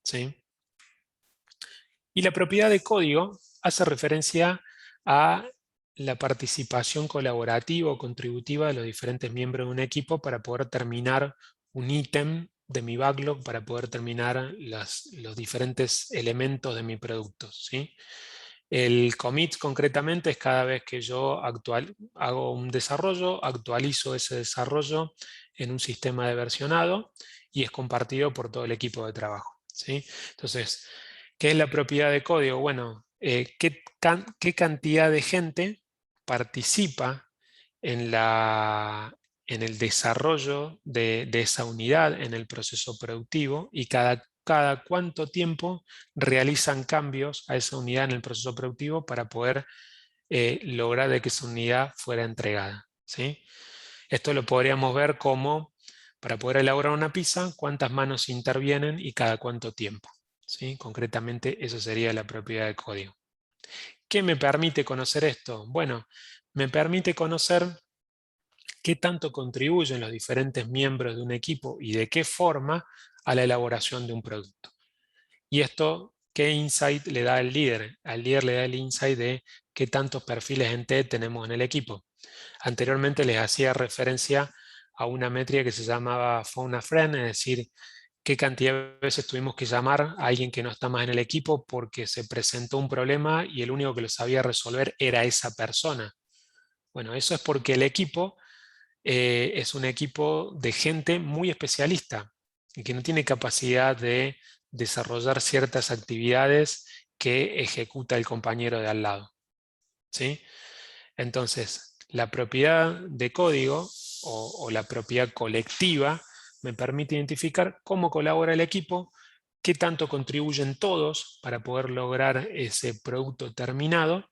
¿Sí? Y la propiedad de código hace referencia a la participación colaborativa o contributiva de los diferentes miembros de un equipo para poder terminar un ítem de mi backlog, para poder terminar los diferentes elementos de mi producto. ¿Sí? El commit concretamente es cada vez que yo hago un desarrollo, actualizo ese desarrollo en un sistema de versionado y es compartido por todo el equipo de trabajo. ¿Sí? Entonces, ¿qué es la propiedad de código? Bueno, ¿qué cantidad de gente participa en el desarrollo de esa unidad en el proceso productivo, y cada cuánto tiempo realizan cambios a esa unidad en el proceso productivo para poder lograr de que esa unidad fuera entregada? ¿Sí? Esto lo podríamos ver como, para poder elaborar una pizza, cuántas manos intervienen y cada cuánto tiempo. ¿Sí? Concretamente, eso sería la propiedad de código. ¿Qué me permite conocer esto? Bueno, me permite conocer qué tanto contribuyen los diferentes miembros de un equipo y de qué forma a la elaboración de un producto. Y esto, ¿qué insight le da al líder? Al líder le da el insight de qué tantos perfiles en TED tenemos en el equipo. Anteriormente les hacía referencia a una métrica que se llamaba Phone a Friend, es decir, qué cantidad de veces tuvimos que llamar a alguien que no está más en el equipo porque se presentó un problema y el único que lo sabía resolver era esa persona. Bueno, eso es porque el equipo es un equipo de gente muy especialista y que no tiene capacidad de desarrollar ciertas actividades que ejecuta el compañero de al lado, ¿sí? Entonces, la propiedad de código o la propiedad colectiva me permite identificar cómo colabora el equipo, qué tanto contribuyen todos para poder lograr ese producto terminado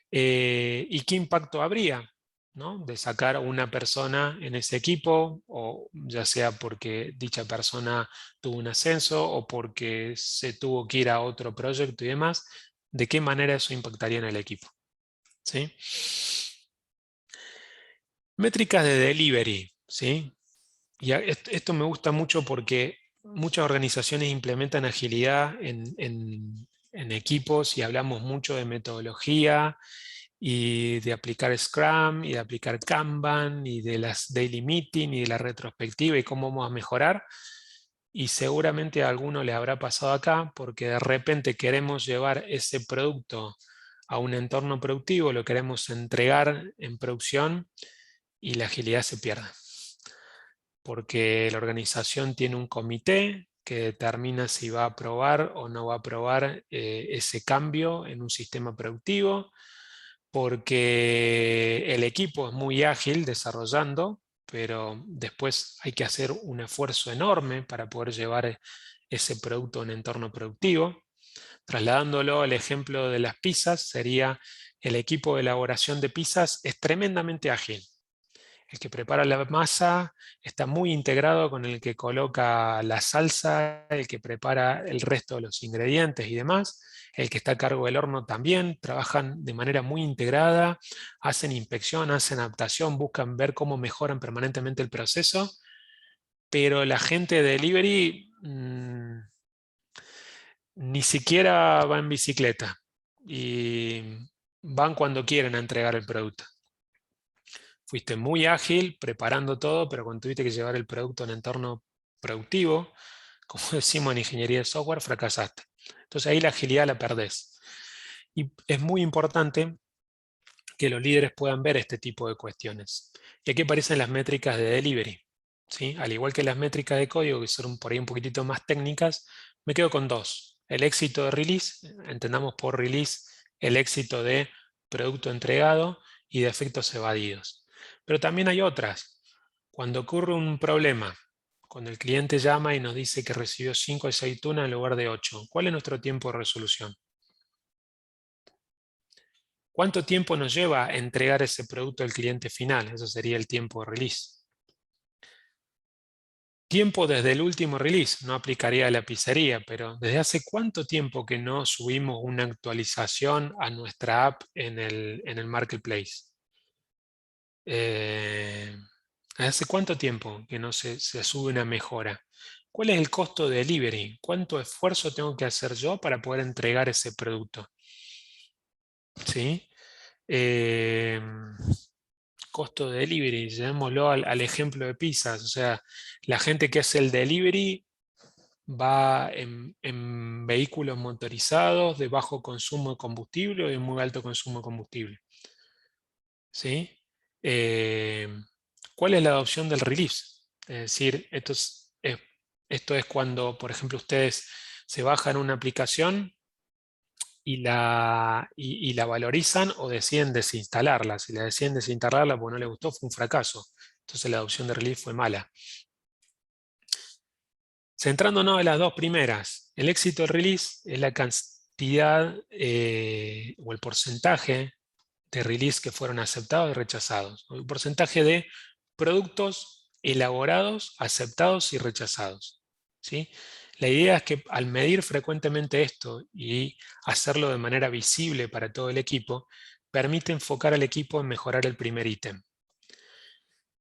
y qué impacto habría, ¿no?, de sacar a una persona en ese equipo, o ya sea porque dicha persona tuvo un ascenso o porque se tuvo que ir a otro proyecto y demás, de qué manera eso impactaría en el equipo, ¿sí? Métricas de delivery, ¿sí? Y esto me gusta mucho porque muchas organizaciones implementan agilidad en equipos y hablamos mucho de metodología y de aplicar Scrum y de aplicar Kanban y de las daily meeting y de la retrospectiva y cómo vamos a mejorar. Y seguramente a alguno le habrá pasado acá porque de repente queremos llevar ese producto a un entorno productivo, lo queremos entregar en producción y la agilidad se pierde. Porque la organización tiene un comité que determina si va a aprobar o no va a aprobar ese cambio en un sistema productivo, porque el equipo es muy ágil desarrollando, pero después hay que hacer un esfuerzo enorme para poder llevar ese producto a un entorno productivo. Trasladándolo al ejemplo de las pizzas, sería el equipo de elaboración de pizzas es tremendamente ágil. El que prepara la masa está muy integrado con el que coloca la salsa, el que prepara el resto de los ingredientes y demás. El que está a cargo del horno también, trabajan de manera muy integrada, hacen inspección, hacen adaptación, buscan ver cómo mejoran permanentemente el proceso. Pero la gente de delivery ni siquiera va en bicicleta y van cuando quieren a entregar el producto. Fuiste muy ágil preparando todo, pero cuando tuviste que llevar el producto en entorno productivo, como decimos en ingeniería de software, fracasaste. Entonces ahí la agilidad la perdés. Y es muy importante que los líderes puedan ver este tipo de cuestiones. Y aquí aparecen las métricas de delivery, ¿sí? Al igual que las métricas de código, que son por ahí un poquitito más técnicas, me quedo con dos. El éxito de release, entendamos por release el éxito de producto entregado y de efectos evadidos. Pero también hay otras. Cuando ocurre un problema, cuando el cliente llama y nos dice que recibió 5 aceitunas en lugar de 8, ¿cuál es nuestro tiempo de resolución? ¿Cuánto tiempo nos lleva a entregar ese producto al cliente final? Eso sería el tiempo de release. Tiempo desde el último release, no aplicaría a la pizzería, pero ¿desde hace cuánto tiempo que no subimos una actualización a nuestra app en el marketplace? ¿Hace cuánto tiempo que no se sube una mejora? ¿Cuál es el costo de delivery? ¿Cuánto esfuerzo tengo que hacer yo para poder entregar ese producto? ¿Sí? Costo de delivery, llevémoslo al ejemplo de pizzas. O sea, la gente que hace el delivery va en vehículos motorizados de bajo consumo de combustible o de muy alto consumo de combustible. ¿Sí? ¿Cuál es la adopción del release? Es decir, esto es cuando, por ejemplo, ustedes se bajan una aplicación y la valorizan o deciden desinstalarla. Si la deciden desinstalarla porque no les gustó, fue un fracaso. Entonces la adopción de release fue mala. Centrándonos en las dos primeras, el éxito del release es la cantidad o el porcentaje de release que fueron aceptados y rechazados. El porcentaje de productos elaborados, aceptados y rechazados. ¿Sí? La idea es que al medir frecuentemente esto y hacerlo de manera visible para todo el equipo, permite enfocar al equipo en mejorar el primer ítem.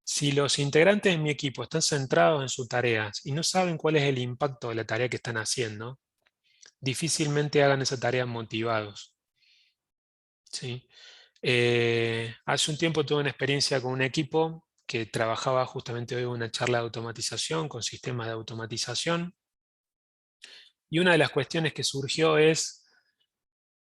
Si los integrantes de mi equipo están centrados en sus tareas y no saben cuál es el impacto de la tarea que están haciendo, difícilmente hagan esa tarea motivados. ¿Sí? Hace un tiempo tuve una experiencia con un equipo que trabajaba justamente hoy en una charla de automatización con sistemas de automatización. Y una de las cuestiones que surgió es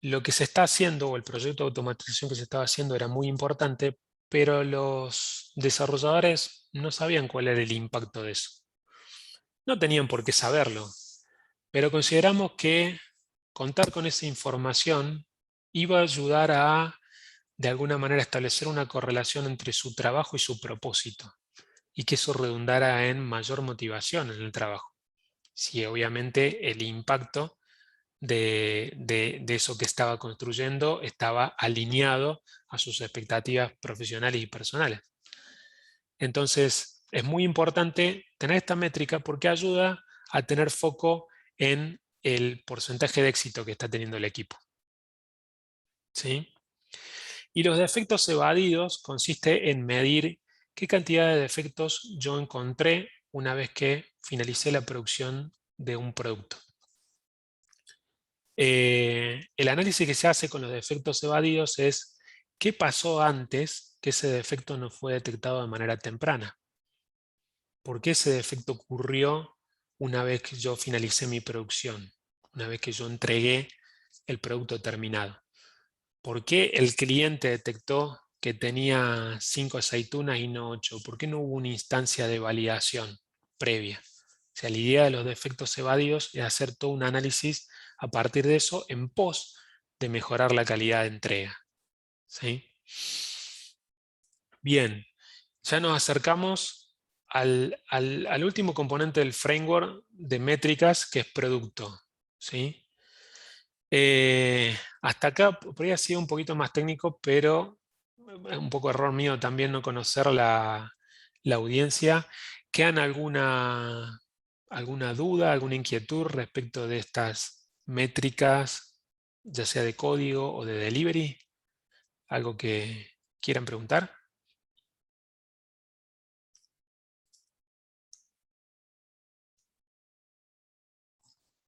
lo que se está haciendo, o el proyecto de automatización que se estaba haciendo era muy importante, pero los desarrolladores no sabían cuál era el impacto de eso. No tenían por qué saberlo, pero consideramos que contar con esa información iba a ayudar a, de alguna manera, establecer una correlación entre su trabajo y su propósito, y que eso redundara en mayor motivación en el trabajo. Si obviamente el impacto de eso que estaba construyendo estaba alineado a sus expectativas profesionales y personales. Entonces, es muy importante tener esta métrica porque ayuda a tener foco en el porcentaje de éxito que está teniendo el equipo. ¿Sí? Y los defectos evadidos consiste en medir qué cantidad de defectos yo encontré una vez que finalicé la producción de un producto. El análisis que se hace con los defectos evadidos es qué pasó antes que ese defecto no fue detectado de manera temprana. ¿Por qué ese defecto ocurrió una vez que yo finalicé mi producción? Una vez que yo entregué el producto terminado. ¿Por qué el cliente detectó que tenía 5 aceitunas y no 8? ¿Por qué no hubo una instancia de validación previa? O sea, la idea de los defectos evadidos es hacer todo un análisis a partir de eso en pos de mejorar la calidad de entrega. ¿Sí? Bien, ya nos acercamos al último componente del framework de métricas, que es producto. ¿Sí? Hasta acá podría ser un poquito más técnico, pero es un poco error mío también no conocer la audiencia. ¿Quedan alguna duda, alguna inquietud respecto de estas métricas, ya sea de código o de delivery? ¿Algo que quieran preguntar?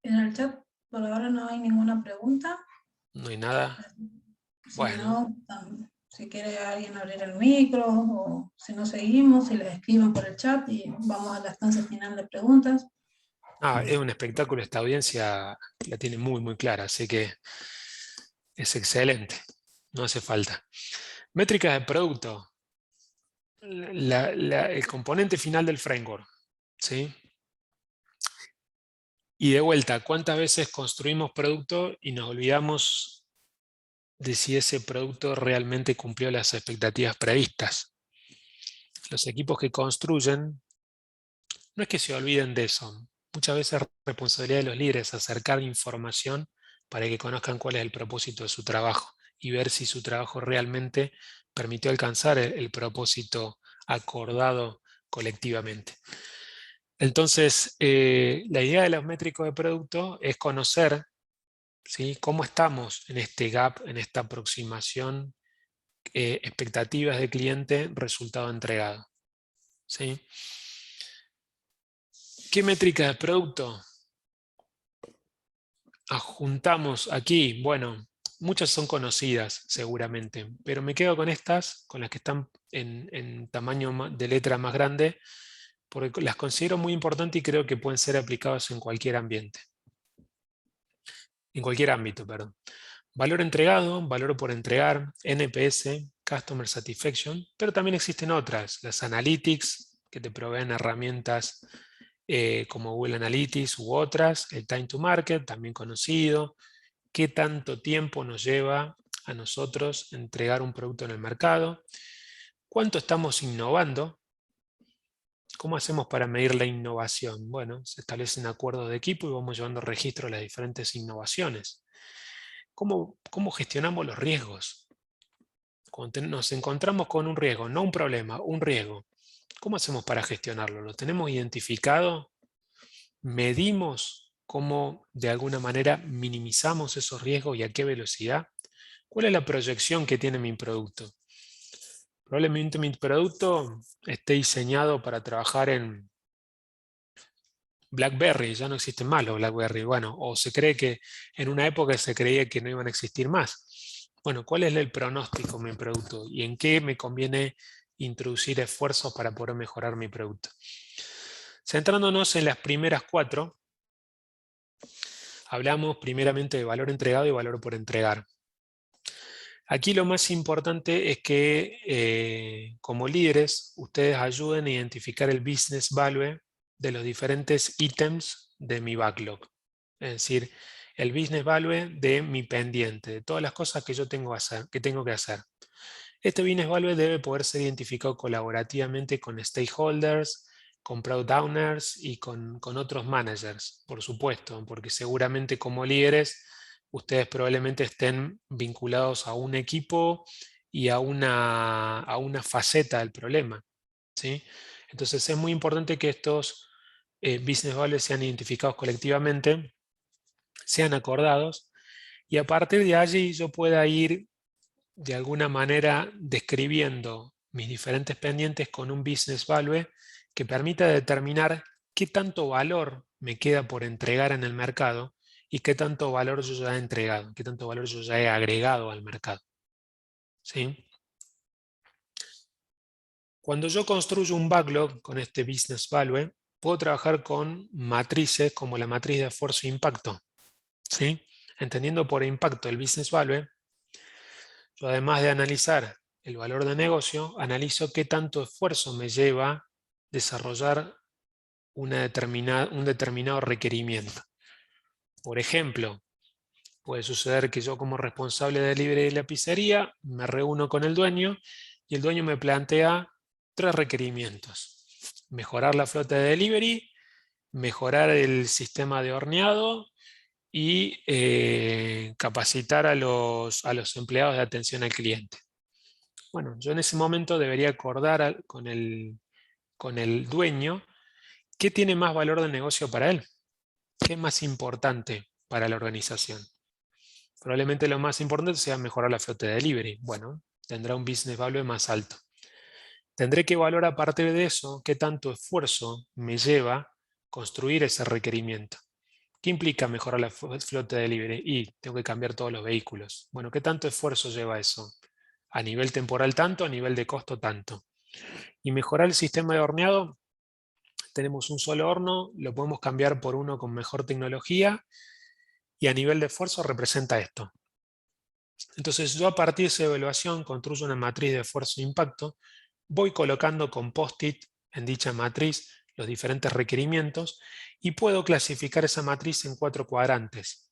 En el chat por ahora no hay ninguna pregunta.
No hay nada.
Si
Bueno.
no, si quiere alguien abrir el micro, o si no seguimos, si les escriben por el chat y vamos a la estancia final de preguntas.
Es un espectáculo, esta audiencia la tiene muy, muy clara, así que es excelente, no hace falta. Métricas de producto, el componente final del framework, ¿sí? Y de vuelta, ¿cuántas veces construimos producto y nos olvidamos de si ese producto realmente cumplió las expectativas previstas? Los equipos que construyen, no es que se olviden de eso. Muchas veces es responsabilidad de los líderes acercar información para que conozcan cuál es el propósito de su trabajo y ver si su trabajo realmente permitió alcanzar el propósito acordado colectivamente. Entonces, la idea de los métricos de producto es conocer, ¿sí?, cómo estamos en este gap, en esta aproximación, expectativas de cliente, resultado entregado. ¿Sí? ¿Qué métrica de producto adjuntamos aquí? Bueno, muchas son conocidas seguramente, pero me quedo con estas, con las que están en tamaño de letra más grande, porque las considero muy importantes y creo que pueden ser aplicadas en cualquier ambiente. En cualquier ámbito, perdón. Valor entregado, valor por entregar, NPS, Customer Satisfaction, pero también existen otras, las Analytics, que te proveen herramientas como Google Analytics u otras, el Time to Market, también conocido, qué tanto tiempo nos lleva a nosotros entregar un producto en el mercado, cuánto estamos innovando, cómo hacemos para medir la innovación. Bueno, se establecen acuerdos de equipo y vamos llevando registro de las diferentes innovaciones. ¿Cómo gestionamos los riesgos? Cuando nos encontramos con un riesgo, no un problema, un riesgo, ¿cómo hacemos para gestionarlo? ¿Lo tenemos identificado? ¿Medimos cómo de alguna manera minimizamos esos riesgos y a qué velocidad? ¿Cuál es la proyección que tiene mi producto? Probablemente mi producto esté diseñado para trabajar en BlackBerry, ya no existen más los BlackBerry. Bueno, o se cree que en una época se creía que no iban a existir más. Bueno, ¿cuál es el pronóstico de mi producto y en qué me conviene introducir esfuerzos para poder mejorar mi producto? Centrándonos en las primeras 4, hablamos primeramente de valor entregado y valor por entregar. Aquí lo más importante es que como líderes ustedes ayuden a identificar el business value de los diferentes ítems de mi backlog. Es decir, el business value de mi pendiente, de todas las cosas que yo tengo que hacer. Este business value debe poder ser identificado colaborativamente con stakeholders, con product owners y con otros managers, por supuesto, porque seguramente como líderes ustedes probablemente estén vinculados a un equipo y a una faceta del problema, ¿sí? Entonces es muy importante que estos business values sean identificados colectivamente, sean acordados, y a partir de allí yo pueda ir de alguna manera describiendo mis diferentes pendientes con un business value que permita determinar qué tanto valor me queda por entregar en el mercado y qué tanto valor yo ya he entregado, qué tanto valor yo ya he agregado al mercado. ¿Sí? Cuando yo construyo un backlog con este business value, puedo trabajar con matrices como la matriz de esfuerzo e impacto. ¿Sí? Entendiendo por impacto el business value, yo además de analizar el valor de negocio, analizo qué tanto esfuerzo me lleva desarrollar un determinado requerimiento. Por ejemplo, puede suceder que yo como responsable de delivery de la pizzería me reúno con el dueño y el dueño me plantea 3 requerimientos. Mejorar la flota de delivery, mejorar el sistema de horneado y capacitar a los empleados de atención al cliente. Bueno, yo en ese momento debería acordar con el dueño qué tiene más valor de negocio para él, qué es más importante para la organización. Probablemente lo más importante sea mejorar la flota de delivery. Bueno, tendrá un business value más alto. Tendré que evaluar a partir de eso qué tanto esfuerzo me lleva construir ese requerimiento. ¿Qué implica mejorar la flota de delivery? Y tengo que cambiar todos los vehículos. Bueno, ¿qué tanto esfuerzo lleva eso? A nivel temporal tanto, a nivel de costo tanto. Y mejorar el sistema de horneado, tenemos un solo horno, lo podemos cambiar por uno con mejor tecnología y a nivel de esfuerzo representa esto. Entonces yo a partir de esa evaluación construyo una matriz de esfuerzo e impacto, voy colocando con post-it en dicha matriz los diferentes requerimientos y puedo clasificar esa matriz en 4 cuadrantes.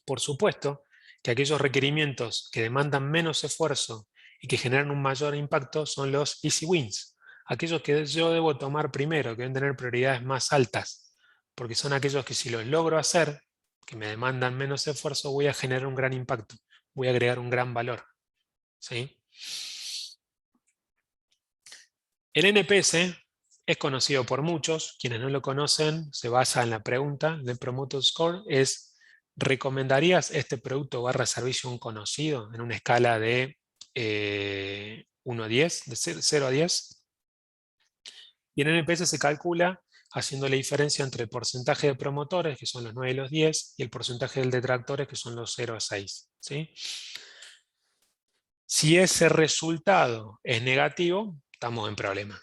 Por supuesto que aquellos requerimientos que demandan menos esfuerzo y que generan un mayor impacto son los easy wins, aquellos que yo debo tomar primero, que deben tener prioridades más altas, porque son aquellos que si los logro hacer, que me demandan menos esfuerzo, voy a generar un gran impacto, voy a agregar un gran valor. ¿Sí? El NPS es conocido por muchos, quienes no lo conocen se basa en la pregunta del Promoter Score, es ¿recomendarías este producto barra servicio a un conocido en una escala de 1 a 10, de 0 a 10? Y el NPS se calcula haciendo la diferencia entre el porcentaje de promotores, que son los 9 y los 10, y el porcentaje de detractores, que son los 0 a 6. ¿Sí? Si ese resultado es negativo, estamos en problema.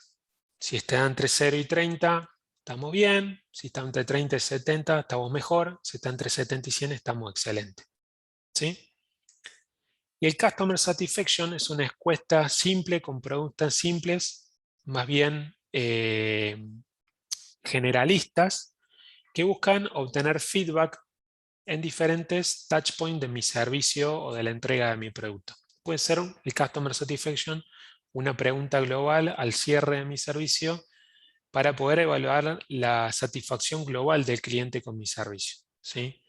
Si está entre 0 y 30, estamos bien. Si está entre 30 y 70, estamos mejor. Si está entre 70 y 100, estamos excelentes. ¿Sí? Y el Customer Satisfaction es una encuesta simple con preguntas simples, más bien generalistas, que buscan obtener feedback en diferentes touchpoints de mi servicio o de la entrega de mi producto. Puede ser el Customer Satisfaction, una pregunta global al cierre de mi servicio para poder evaluar la satisfacción global del cliente con mi servicio. ¿Sí?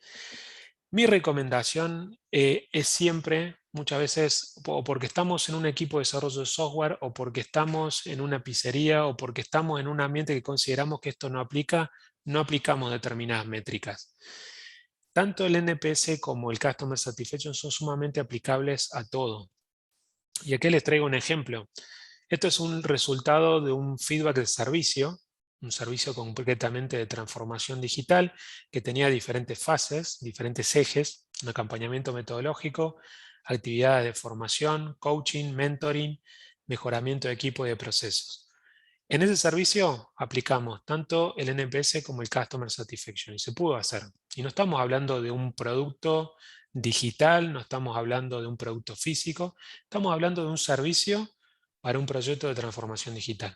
Mi recomendación es siempre, muchas veces, o porque estamos en un equipo de desarrollo de software, o porque estamos en una pizzería, o porque estamos en un ambiente que consideramos que esto no aplica, no aplicamos determinadas métricas. Tanto el NPS como el Customer Satisfaction son sumamente aplicables a todo. Y aquí les traigo un ejemplo. Esto es un resultado de un feedback de servicio, un servicio concretamente de transformación digital que tenía diferentes fases, diferentes ejes, un acompañamiento metodológico, actividades de formación, coaching, mentoring, mejoramiento de equipo y de procesos. En ese servicio aplicamos tanto el NPS como el Customer Satisfaction y se pudo hacer. Y no estamos hablando de un producto digital, no estamos hablando de un producto físico, estamos hablando de un servicio para un proyecto de transformación digital.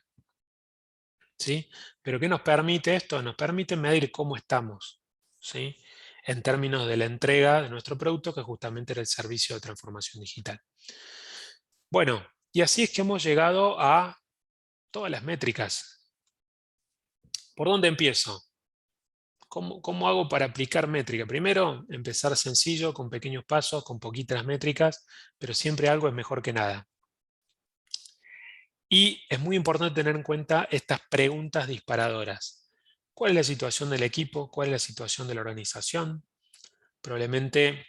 ¿Sí? Pero ¿qué nos permite esto? Nos permite medir cómo estamos, ¿sí? En términos de la entrega de nuestro producto, que justamente era el servicio de transformación digital. Bueno, y así es que hemos llegado a todas las métricas. ¿Por dónde empiezo? ¿Cómo hago para aplicar métrica? Primero, empezar sencillo, con pequeños pasos, con poquitas métricas, pero siempre algo es mejor que nada. Y es muy importante tener en cuenta estas preguntas disparadoras. ¿Cuál es la situación del equipo? ¿Cuál es la situación de la organización? Probablemente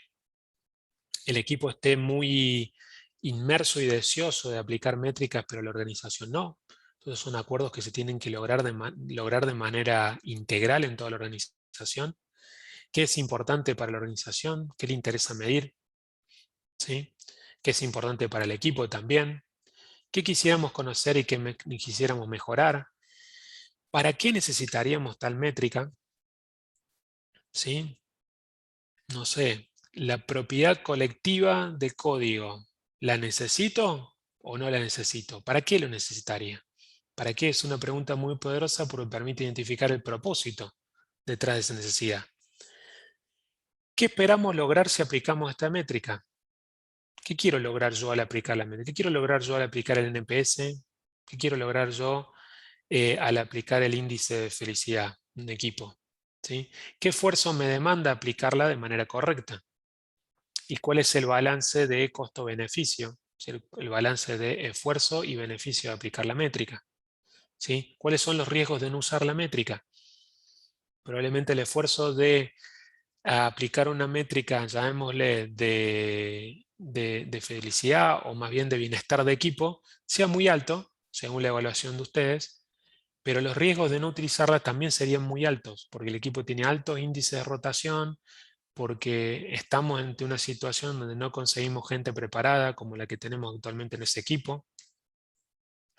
el equipo esté muy inmerso y deseoso de aplicar métricas, pero la organización no. Entonces son acuerdos que se tienen que lograr de manera integral en toda la organización. ¿Qué es importante para la organización? ¿Qué le interesa medir? ¿Sí? ¿Qué es importante para el equipo también? ¿Qué quisiéramos conocer y qué quisiéramos mejorar? ¿Para qué necesitaríamos tal métrica? ¿Sí? No sé, la propiedad colectiva de código, ¿la necesito o no la necesito? ¿Para qué lo necesitaría? ¿Para qué? Es una pregunta muy poderosa porque permite identificar el propósito detrás de esa necesidad. ¿Qué esperamos lograr si aplicamos esta métrica? ¿Qué quiero lograr yo al aplicar la métrica? ¿Qué quiero lograr yo al aplicar el NPS? ¿Qué quiero lograr yo al aplicar el índice de felicidad de equipo? ¿Sí? ¿Qué esfuerzo me demanda aplicarla de manera correcta? ¿Y cuál es el balance de costo-beneficio? El balance de esfuerzo y beneficio de aplicar la métrica. ¿Sí? ¿Cuáles son los riesgos de no usar la métrica? Probablemente el esfuerzo de aplicar una métrica, llamémosle, de felicidad o más bien de bienestar de equipo, sea muy alto, según la evaluación de ustedes, pero los riesgos de no utilizarla también serían muy altos, porque el equipo tiene altos índices de rotación, porque estamos ante una situación donde no conseguimos gente preparada como la que tenemos actualmente en ese equipo.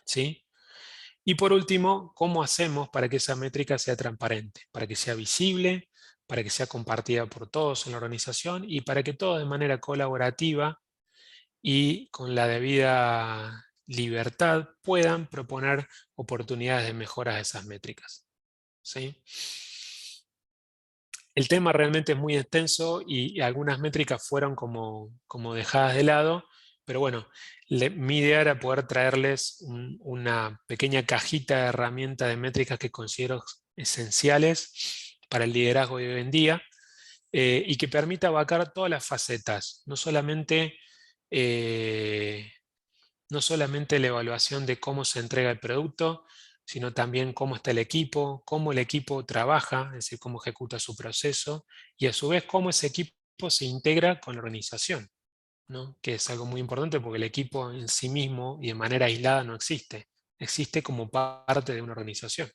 ¿Sí? Y por último, ¿cómo hacemos para que esa métrica sea transparente? Para que sea visible, para que sea compartida por todos en la organización y para que todos de manera colaborativa y con la debida libertad puedan proponer oportunidades de mejora de esas métricas. ¿Sí? El tema realmente es muy extenso y algunas métricas fueron como dejadas de lado, pero bueno, mi idea era poder traerles una pequeña cajita de herramientas de métricas que considero esenciales para el liderazgo de hoy en día y que permita abarcar todas las facetas, no solamente la evaluación de cómo se entrega el producto, sino también cómo está el equipo, cómo el equipo trabaja, es decir, cómo ejecuta su proceso, y a su vez cómo ese equipo se integra con la organización, ¿no? Que es algo muy importante porque el equipo en sí mismo y de manera aislada no existe, existe como parte de una organización.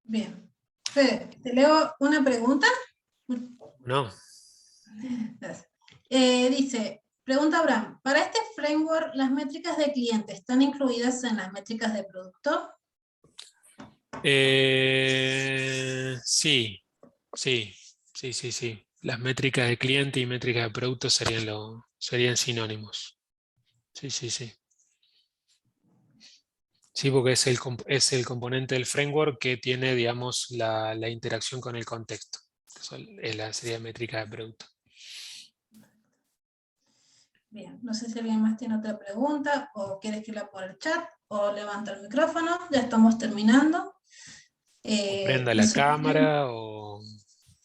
Bien. Fede, te leo una pregunta.
No.
Dice, pregunta Abraham, ¿para este framework las métricas de cliente están incluidas en las métricas de producto?
Sí. Las métricas de cliente y métricas de producto serían sinónimos. Sí. Sí, porque es el componente del framework que tiene, digamos, la interacción con el contexto. Eso es la serie métrica de producto.
Bien, no sé si alguien más tiene otra pregunta o quiere escribirla por el chat o levanta el micrófono, ya estamos terminando.
O prenda
No
la
se olviden,
cámara o...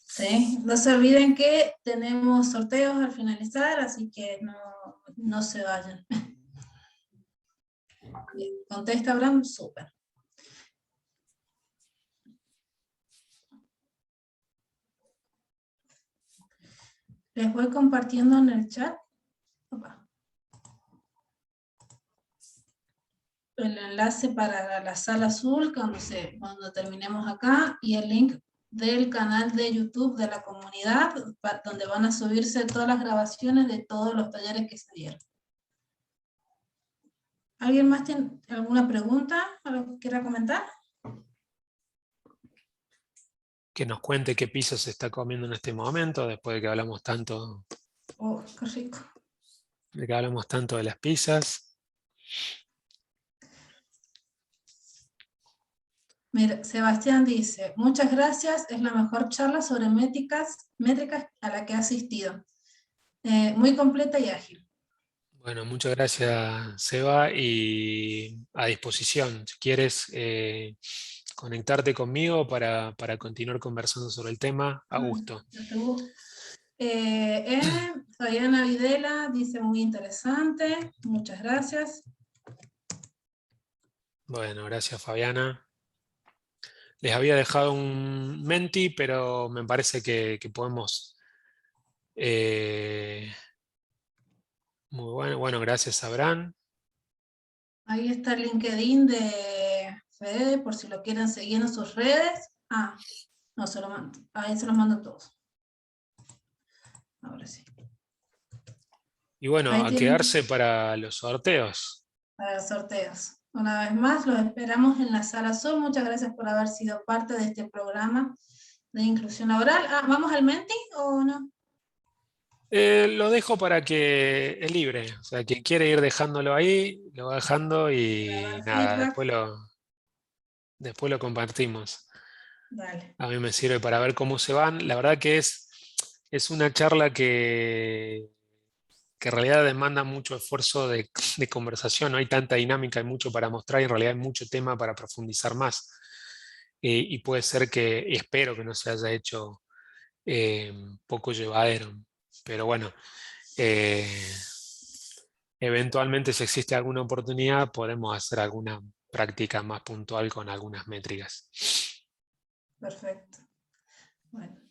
sí, no se olviden que tenemos sorteos al finalizar, así que no se vayan. Bien, contesta Abraham, súper. Les voy compartiendo en el chat. Opa. El enlace para la sala azul cuando terminemos acá y el link del canal de YouTube de la comunidad donde van a subirse todas las grabaciones de todos los talleres que se dieron. ¿Alguien más tiene alguna pregunta? ¿Algo que quiera comentar?
que nos cuente qué pizza se está comiendo en este momento, después de que hablamos tanto,
Oh, qué rico.
de las pizzas.
Mira, Sebastián dice, muchas gracias, es la mejor charla sobre métricas a la que he asistido. Muy completa y ágil.
Bueno, muchas gracias, Seba, y a disposición. Si quieres conectarte conmigo para continuar conversando sobre el tema, a gusto.
Fabiana Videla dice, muy interesante, muchas gracias.
Bueno, gracias, Fabiana. Les había dejado un menti, pero me parece que podemos... muy bueno, bueno, gracias, Abraham.
Ahí está el LinkedIn de Fede, por si lo quieren seguir en sus redes. Ah, no, se lo mando. Ahí se los mando a todos. Ahora sí.
Y bueno,
Ahí
a
tienen
quedarse para los sorteos.
para los sorteos. Una vez más, los esperamos en la sala Zoom. Muchas gracias por haber sido parte de este programa de inclusión laboral. Ah, ¿vamos al Menti o no?
Lo dejo para que es libre. O sea, quien quiere ir dejándolo ahí, lo va dejando
Para
y
dar
nada,
feedback.
después lo compartimos.
Dale.
A mí me sirve para ver cómo se van. La verdad que es una charla que en realidad demanda mucho esfuerzo de conversación. No hay tanta dinámica, hay mucho para mostrar y en realidad hay mucho tema para profundizar más. Y puede ser que, y espero que no se haya hecho poco llevadero. Pero bueno, eh, eventualmente si existe alguna oportunidad podemos hacer alguna práctica más puntual con algunas métricas.
Perfecto. Bueno,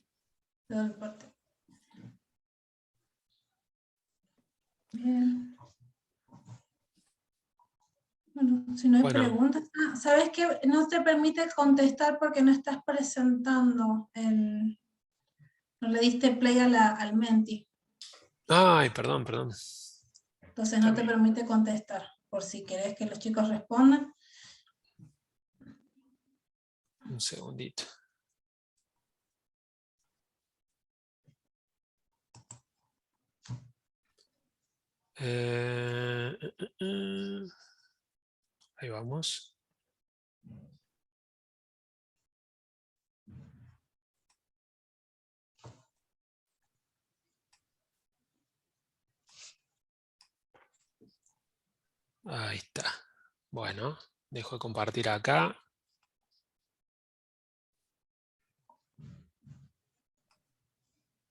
todo el parte. Bien. Bueno, si no hay
Bueno,
preguntas. Ah, ¿sabes qué? No te permite contestar porque no estás presentando el... No le diste play al Menti.
ay, perdón, perdón.
Entonces no te permite contestar. Por si querés que los chicos respondan.
Un segundito. Eh, eh, eh. Ahí vamos. Ahí está. Bueno, dejo de compartir acá.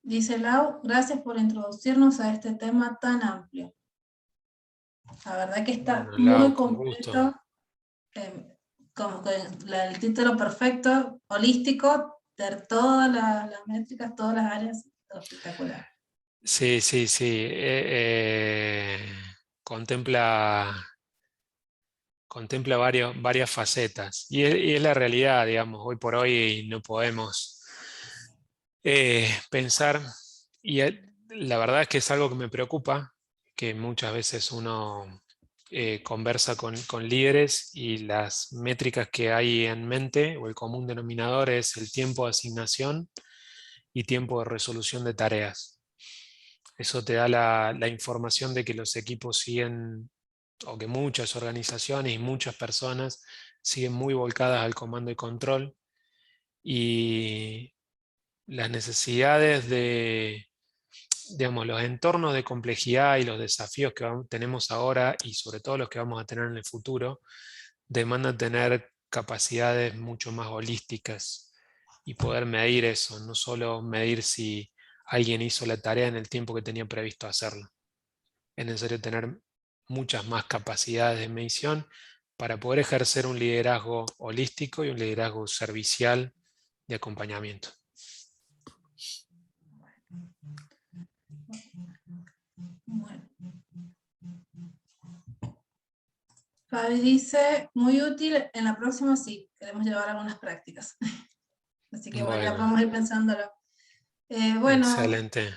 Dice Lau, gracias por introducirnos a este tema tan amplio. La verdad que está
Bueno,
muy
Lau, con gusto.
completo, con el título perfecto, holístico, de todas las métricas, todas las áreas, todo espectacular.
Sí, sí, sí. Contempla varias facetas. Y es la realidad, digamos, hoy por hoy no podemos pensar, la verdad es que es algo que me preocupa, que muchas veces uno conversa con líderes y las métricas que hay en mente o el común denominador es el tiempo de asignación y tiempo de resolución de tareas. Eso te da la información de que los equipos siguen, o que muchas organizaciones y muchas personas siguen muy volcadas al comando y control, y las necesidades digamos, los entornos de complejidad y los desafíos que tenemos ahora y sobre todo los que vamos a tener en el futuro, demandan tener capacidades mucho más holísticas y poder medir eso, no solo medir si alguien hizo la tarea en el tiempo que tenía previsto hacerlo. Es necesario tener muchas más capacidades de medición para poder ejercer un liderazgo holístico y un liderazgo servicial de acompañamiento.
Bueno. Fabi dice, muy útil, en la próxima sí, queremos llevar algunas prácticas. Así que bueno, ya
Bueno,
podemos ir pensándolo. Bueno,
excelente.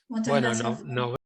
muchas
Bueno,
gracias.
nos